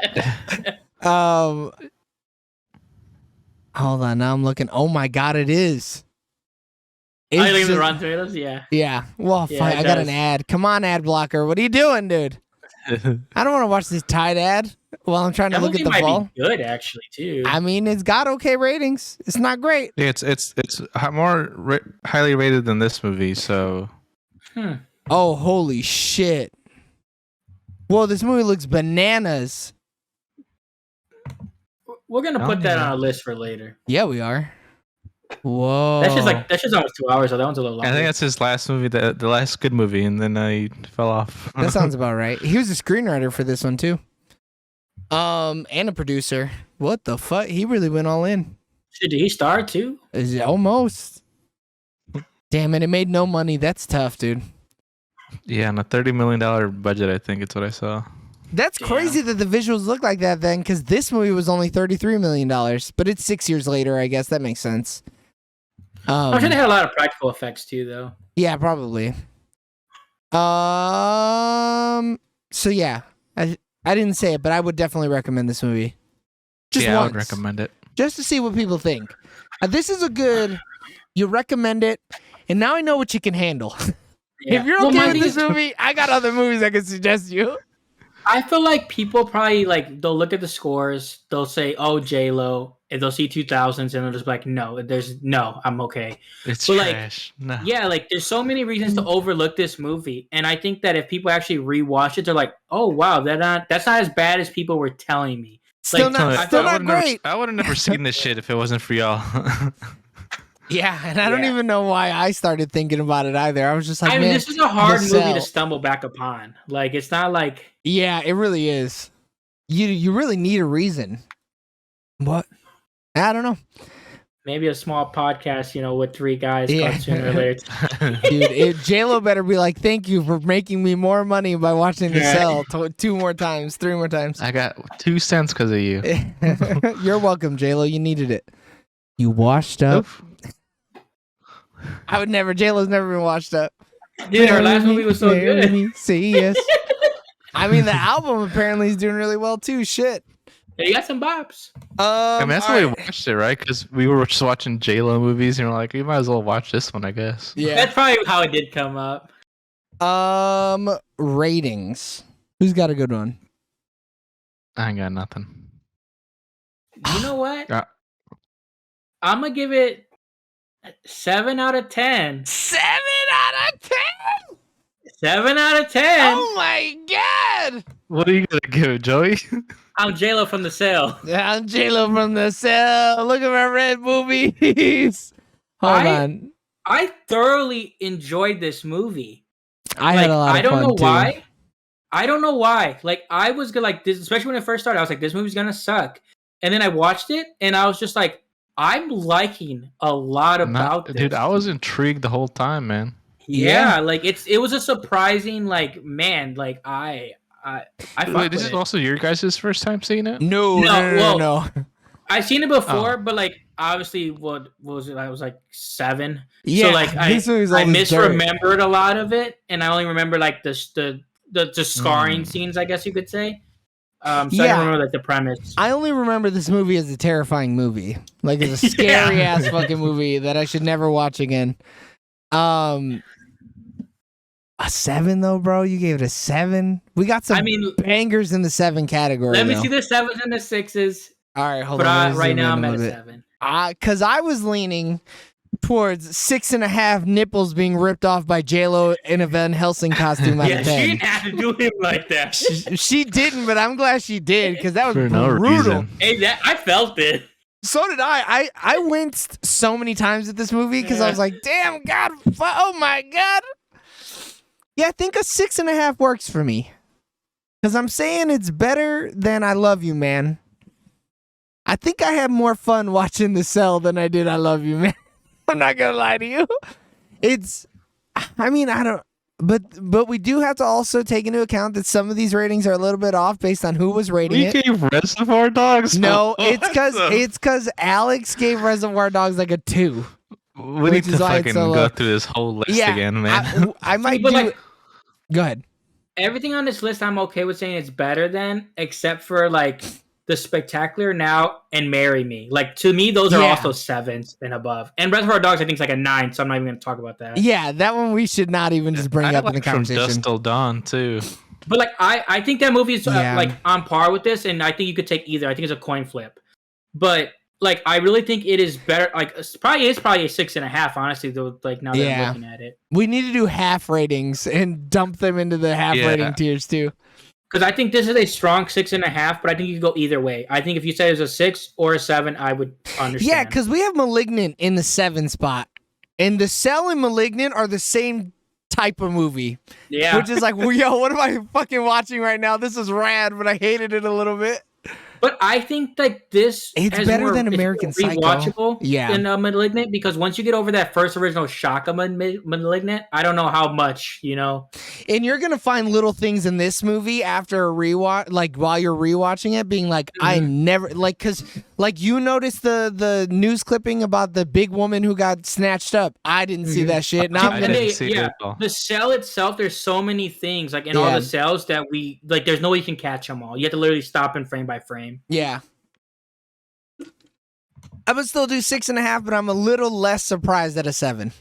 Hold on, now I'm looking. Oh my god, it is. Are you It's looking at the just- Rotten Tomatoes? Yeah. Yeah. Well, Yeah, fine. it I got an does. ad. Come on, ad blocker. What are you doing, dude? I don't want to watch this Tide ad while I'm trying to That look movie at the might ball. be good, actually, too. I mean, it's got okay ratings. It's not great. Yeah, it's more highly rated than this movie. So Oh, holy shit. Whoa, this movie looks bananas. We're gonna Oh, put that yeah. on a list for later. Yeah, we are. Whoa. That's just almost 2 hours, so that one's a little I longer. think that's his last movie, the last good movie, and then he fell off. That sounds about right. He was a screenwriter for this one too. And a producer. What the fuck? He really went all in. Shit, did he star too? Is it almost? Damn it! It made no money. That's tough, dude. Yeah, on a $30 million budget, I think it's what I saw. That's Damn. crazy that the visuals look like that then, because this movie was only $33 million, but it's 6 years later. I guess that makes sense. I'm sure they had a lot of practical effects too, though. Yeah, probably. So yeah, I didn't say it, but I would definitely recommend this movie. Just Yeah, I once, would recommend it. just to see what people think. This is a good. You recommend it, and now I know what you can handle. Yeah. If you're Well, okay my with thing this is- movie, I got other movies I could suggest you. I feel like people probably like they'll look at the scores, they'll say, "Oh, J Lo," and they'll see 2000s, and they'll just be like, "No, I'm okay." It's But, like, trash. No. Yeah, like there's so many reasons to overlook this movie, and I think that if people actually rewatch it, they're like, "Oh wow, that's not as bad as people were telling me." Still Like, not, I still thought- not great. I would have never seen this shit if it wasn't for y'all. Yeah, and I don't Yeah. even know why I started thinking about it either. I was just like, I mean, man, this is a hard The movie Cell. to stumble back upon. Like, it's not like yeah, it really is. You really need a reason. What? I don't know, maybe a small podcast, with three guys Yeah. called Sooner or Later. dude. J Lo better be like, thank you for making me more money by watching The Yeah. Cell 2 more times, 3 more times. I got 2 cents because of you. You're welcome, J Lo. You needed it. You washed up. I would never. J Lo's never been washed up. Dude, her last movie was so Marry good. me, say yes. I mean, the album apparently is doing really well too. Shit. Yeah, you got some bops. I mean, that's why we alright. watched it, right? Because we were just watching J-Lo movies, and we're like, we might as well watch this one, I guess. Yeah. That's probably how it did come up. Ratings. Who's got a good one? I ain't got nothing. You know what? Yeah. I'm gonna give it 7 out of 10. 7 out of 10. 7 out of 10. Oh my god. What are you gonna give it, Joey? I'm J-Lo from The Cell. I'm J Lo from The Cell. Look at my red boobies. Hold I- on. I thoroughly enjoyed this movie. I had a lot of I don't fun know too. why. I don't know why. Like, I was good, like this, especially when it first started. I was like, this movie's gonna suck. And then I watched it, and I was just like, I'm liking a lot about this. Dude, I was intrigued the whole time, man. Yeah, like it was a surprising, like, man, like I fuck Wait, this with is it. also your guys' first time seeing it? No, No, no, no, well, no. I've seen it before, Oh. but like obviously, what was it? I was like 7. Yeah, so like this movie's I all this dirt. misremembered a lot of it, and I only remember like the scarring scenes, I guess you could say. So I Yeah. don't remember like the premise. I only remember this movie as a terrifying movie. Like it's a scary ass fucking movie that I should never watch again. A 7 though, bro? You gave it a 7? We got some I mean, bangers in the 7 category. let me though. see the 7s and the 6s, All right, hold but on. let me right zoom now in I'm a at a little bit. 7. Because I was leaning towards 6.5 nipples being ripped off by J-Lo in a Van Helsing costume out Yeah, of she 10. didn't have to do him like that. She didn't, but I'm glad she did because that was For no brutal. reason. Hey, I felt it. So did I. I winced so many times at this movie because I was like, damn, God, oh my God. Yeah, I think a 6.5 works for me. Because I'm saying it's better than I Love You, Man. I think I had more fun watching The Cell than I did I Love You, Man. I'm not gonna lie to you. I don't. But we do have to also take into account that some of these ratings are a little bit off based on who was rating We it. gave Reservoir Dogs. No, Oh, it's because Alex gave Reservoir Dogs like a 2. we which need to is why it's fucking so go low. through this whole list Yeah, again, man. I might But, do. like, Go ahead. everything on this list, I'm okay with saying it's better than, except for like The Spectacular Now and Marry Me. Like to me, those are Yeah. also 7s and above. And Reservoir Dogs, I think, is like a 9, so I'm not even going to talk about that. Yeah, that one we should not even just bring I up in the like From conversation. Dusk Till Dawn too. But like, I think that movie is Yeah. like on par with this, and I think you could take either. I think it's a coin flip. But like, I really think it is better. Like, it's probably a 6.5. Honestly, though, like now that Yeah. I'm looking at it, We need to do half ratings and dump them into the half Yeah. rating tiers too. because I think this is a strong 6.5. But I think you could go either way. I think if you said it was a 6 or a 7, I would understand. Yeah, because we have Malignant in the 7 spot, and The Cell and Malignant are the same type of movie, yeah. which is like, well, yo, what am I fucking watching right now? This is rad, but I hated it a little bit. But I think like this, It's has better more- than it's American more Psycho. rewatchable Yeah. than Malignant, because once you get over that first original shock of Malignant, I don't know how much, you know. And you're gonna find little things in this movie after a rewatch, like while you're rewatching it, being like, I never like, cause like you noticed the news clipping about the big woman who got snatched up. I didn't see that shit. Now I I'm gonna. didn't see it yeah, at all. the cell itself, there's so many things like in all Yeah. the cells that we like. There's no way you can catch them all. You have to literally stop in frame by frame. Yeah. I would still do 6.5, but I'm a little less surprised at a 7.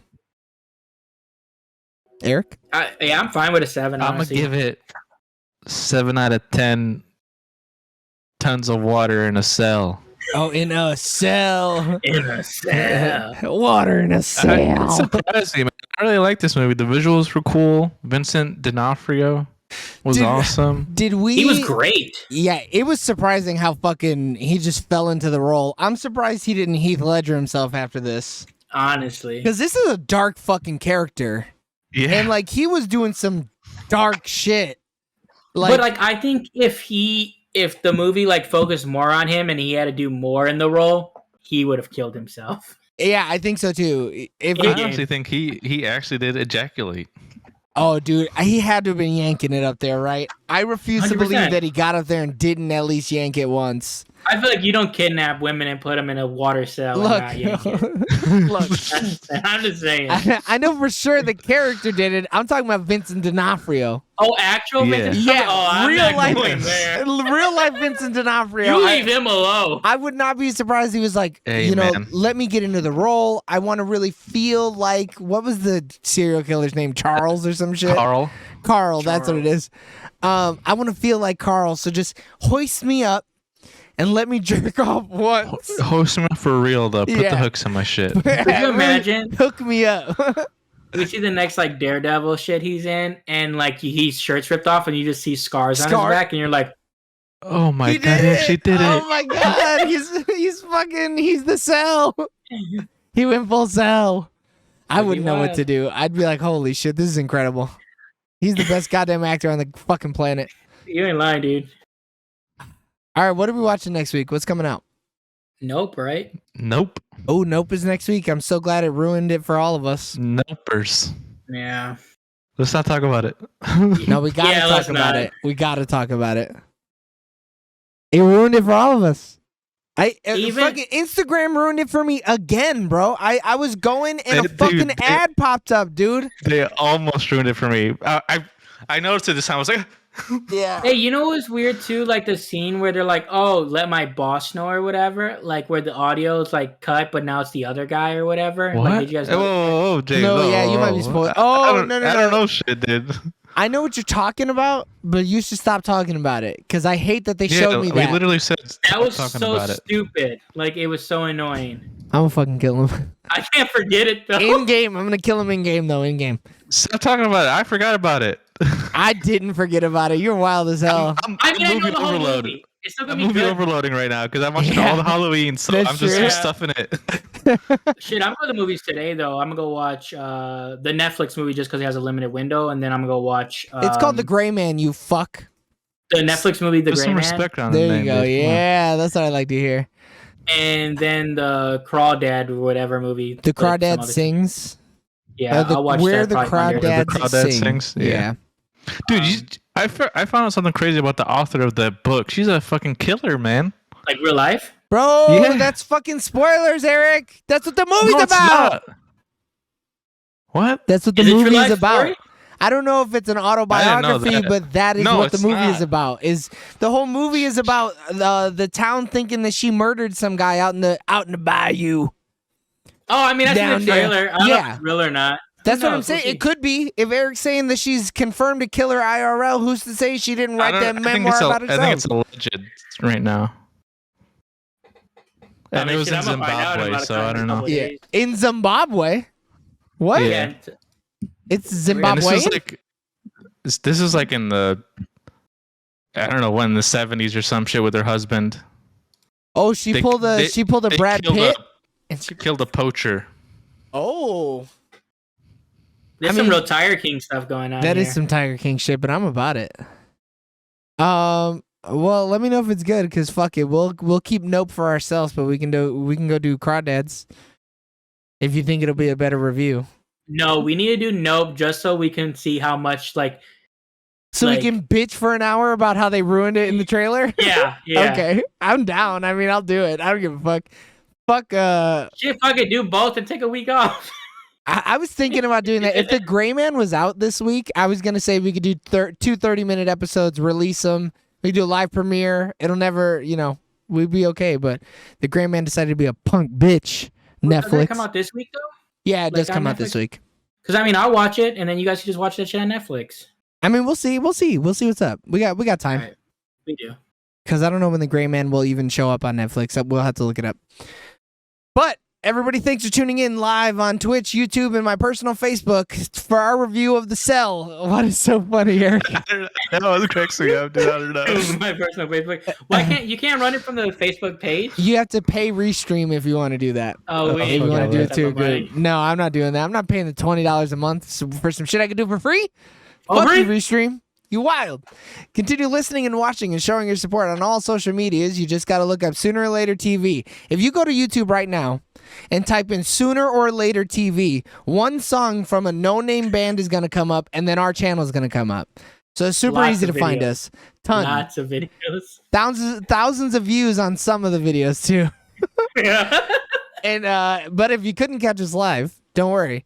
Eric? Yeah, I'm fine with a 7. I'm gonna Honestly. give it 7 out of 10 tons of water in a cell. Oh, in a cell. in a cell. Water in a It's cell. surprising, man. I really like this movie. The visuals were cool. Vincent D'Onofrio was Dude, awesome. Did we? He was great. Yeah, it was surprising how fucking he just fell into the role. I'm surprised he didn't Heath Ledger himself after this, Honestly, because this is a dark fucking character, Yeah. and like he was doing some dark shit. Like, but like I think if the movie like focused more on him and he had to do more in the role, he would have killed himself. yeah, I think so too. If I Yeah. honestly think he actually did ejaculate. Oh, dude, he had to have been yanking it up there, right? I refuse to believe 100%. that he got up there and didn't at least yank it once. I feel like you don't kidnap women and put them in a water cell. Look, and not yank it. look. I'm just saying. I know for sure the character did it. I'm talking about Vincent D'Onofrio. Oh, actual Yeah. Vincent? Yeah, Oh, I'm real not life, going there. real life Vincent D'Onofrio. You I- leave him alone. I would not be surprised. He was like, Hey, you know, man. let me get into the role. I want to really feel like, what was the serial killer's name? Charles or some shit? Carl. That's what it is. I want to feel like Carl. So just hoist me up and let me jerk off once. Host him up for real though. Put Yeah. the hooks in my shit. Could you imagine? Hook me up. We see the next like Daredevil shit he's in, and like he's shirt's ripped off, and you just see scars on his Scar- back, and you're like, Oh my He god, he actually did Oh it. my god, he's the Cell. He went full Cell. I Maybe wouldn't know what was. to do. I'd be like, holy shit, this is incredible. He's the best goddamn actor on the fucking planet. you ain't lying, dude. All right, what are we watching next week? What's coming out? Nope, right? Nope. Oh, Nope is next week. I'm so glad it ruined it for all of us. Nopers. Yeah. Let's not talk about it. No, we gotta Yeah, talk let's about not. it. We gotta talk about it. It ruined it for all of us. Even- Fucking Instagram ruined it for me again, bro. I was going and a Dude, fucking they- ad popped up, dude. They almost ruined it for me. I noticed it this time. I was like, Yeah. Hey, you know what was weird too? Like the scene where they're like, "Oh, let my boss know" or whatever. Like where the audio is like cut, but now it's the other guy or whatever. what? Like, did you guys? Whoa, whoa, James. No, whoa, yeah, you might be whoa. spoiled. I Oh, don't- no, I don't know shit, dude. I know what you're talking about, but you should stop talking about it because I hate that they Yeah, showed me we that. literally said That stop was talking so about it. stupid. Like it was so annoying. I'm gonna fucking kill him. I can't forget it though. In game, I'm gonna kill him in game though. In game, Stop talking about it. I forgot about it. I didn't forget about it. You're wild as hell. I'm I mean, I know movie the whole overload. movie. It's still I'm gonna be movie good. overloading right now because I'm watching Yeah. all the Halloween, so That's I'm just true. stuffing it. Shit, I'm going to the movies today though. I'm gonna go watch the Netflix movie just because it has a limited window, and then I'm gonna go watch. It's called The Gray Man. You fuck. the Netflix movie, The Put Gray some Man. respect on the There name, you go. dude. Come on. Yeah, that's what I like to hear. and then the Crawdad or whatever movie. The with some Crawdad other- Sings. Yeah, I'll watch Where that. the probably Monday. Crawdads Crawdad Sing. Yeah. Dude, I found out something crazy about the author of that book. She's a fucking killer, man. Like real life. Bro, Yeah. that's fucking spoilers, Eric. That's what the movie's No, it's about. not. What? That's what the Is it your movie is life about. story? I don't know if it's an autobiography, that. but that is No, what the it's movie not. is about. Is the whole movie is about the town thinking that she murdered some guy out in the bayou. Oh, I mean that's Down in the there. trailer. I don't know Yeah. if it's real or not. That's Who what I'm knows? saying. We'll It could be. If Eric's saying that she's confirmed a killer IRL, who's to say she didn't write that memoir about I herself? think it's alleged right now. And mean, it was shit, in I'm gonna find out Zimbabwe, about it so in I a don't know. couple Yeah, days. in Zimbabwe. What? Yeah. Yeah. It's And Zimbabwe. this is like in the, I don't know, when in the 70s or some shit with her husband. Oh, she They- pulled a they- They Brad killed Pitt. A, And she, killed a poacher. oh, There's I some mean, real Tiger King stuff going on. that here. is some Tiger King shit, but I'm about it. Well, let me know if it's good, cause fuck it, we'll keep Nope for ourselves, but we can go do Crawdads. If you think it'll be a better review, No, we need to do Nope just so we can see how much like. so Like- we can bitch for an hour about how they ruined it in the trailer. Yeah, yeah. Okay, I'm down. I mean, I'll do it. I don't give a fuck. Fuck. Shit, fucking do both and take a week off. I was thinking about doing that. If the Gray Man was out this week, I was gonna say we could do two 30-minute episodes, release them. We could do a live premiere. It'll never, we'd be okay. But the Gray Man decided to be a punk bitch. Does Netflix. it come out this week though? Yeah, it like does come on out this Netflix? week. Because I mean, I'll watch it and then you guys can just watch that shit on Netflix. I mean, we'll see. We'll see what's up. We got time. Alright. We do. Because I don't know when the Gray Man will even show up on Netflix. We'll have to look it up. But everybody, thanks for tuning in live on Twitch, YouTube, and my personal Facebook for our review of The Cell. What is so funny, Eric? That was cracks me up, dude. I don't know. My personal Facebook. Why can't you run it from the Facebook page? You have to pay Restream if you want to do that. Oh, wait. If you want to do it That's too, my money. good. No, I'm not doing that. I'm not paying the $20 a month for some shit I can do for free. Oh, Fuck you, free? Restream. You wild. Continue listening and watching and showing your support on all social medias. You just got to look up Sooner or Later TV. If you go to YouTube right now and type in Sooner or Later TV, one song from a no-name band is going to come up, and then our channel is going to come up. So it's super Lots easy to of find videos. us. Ton. Lots of videos. Thousands of views on some of the videos too. Yeah. And but if you couldn't catch us live, don't worry.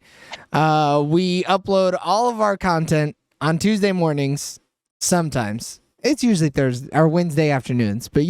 We upload all of our content on Tuesday mornings. Sometimes it's usually Thursday or Wednesday afternoons, but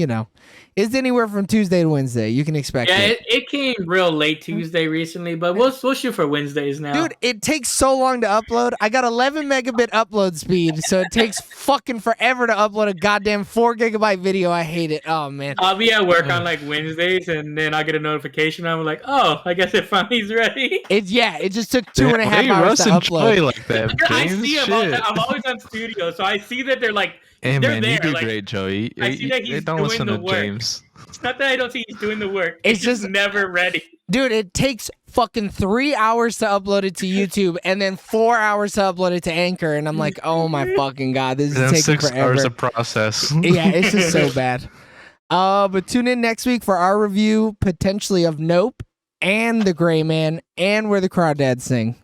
it's anywhere from Tuesday to Wednesday. You can expect Yeah, it. it came real late Tuesday recently, but we'll shoot for Wednesdays now. Dude, it takes so long to upload. I got 11 megabit upload speed, so it takes fucking forever to upload a goddamn 4 gigabyte video. I hate it. Oh man. I'll be at work on like Wednesdays, and then I'll get a notification. I'm like, oh, I guess it finally is ready. It just took 2.5 hours to upload. like that. I James. see them. Shit. I'm always on studio, so I see that they're like. Hey they're man, there, you do like, great, Joey. I see that he's don't doing listen the to work. James. It's not that I don't see he's doing the work. It's It's just just- never ready. Dude, it takes fucking 3 hours to upload it to YouTube and then 4 hours to upload it to Anchor. And I'm like, oh my fucking God, this is And then taking 6 forever. hours to process. Yeah, it's just so bad. But tune in next week for our review, potentially of Nope and The Gray Man and Where the Crawdads Sing.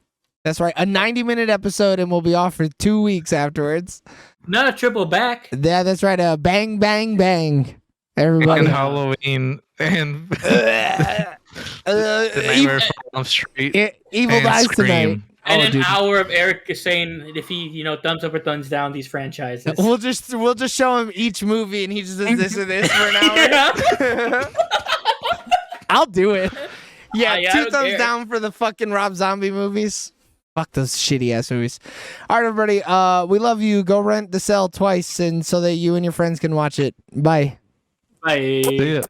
That's right, a 90-minute episode, and we'll be off for 2 weeks afterwards. Not a triple back. Yeah, that's right, bang, bang, bang. Everybody. And Halloween and the Nightmare Evil, on Elm Street. Evil and Dies Scream. Tonight. And Oh, an dude. hour of Eric is saying if he, thumbs up or thumbs down these franchises. We'll just show him each movie, and he just does this and this for an hour. I'll do it. Yeah, Yeah, I 2 don't thumbs care. down for the fucking Rob Zombie movies. Fuck those shitty ass movies. All right, everybody. We love you. Go rent The Cell twice, and so that you and your friends can watch it. Bye. Bye. See ya.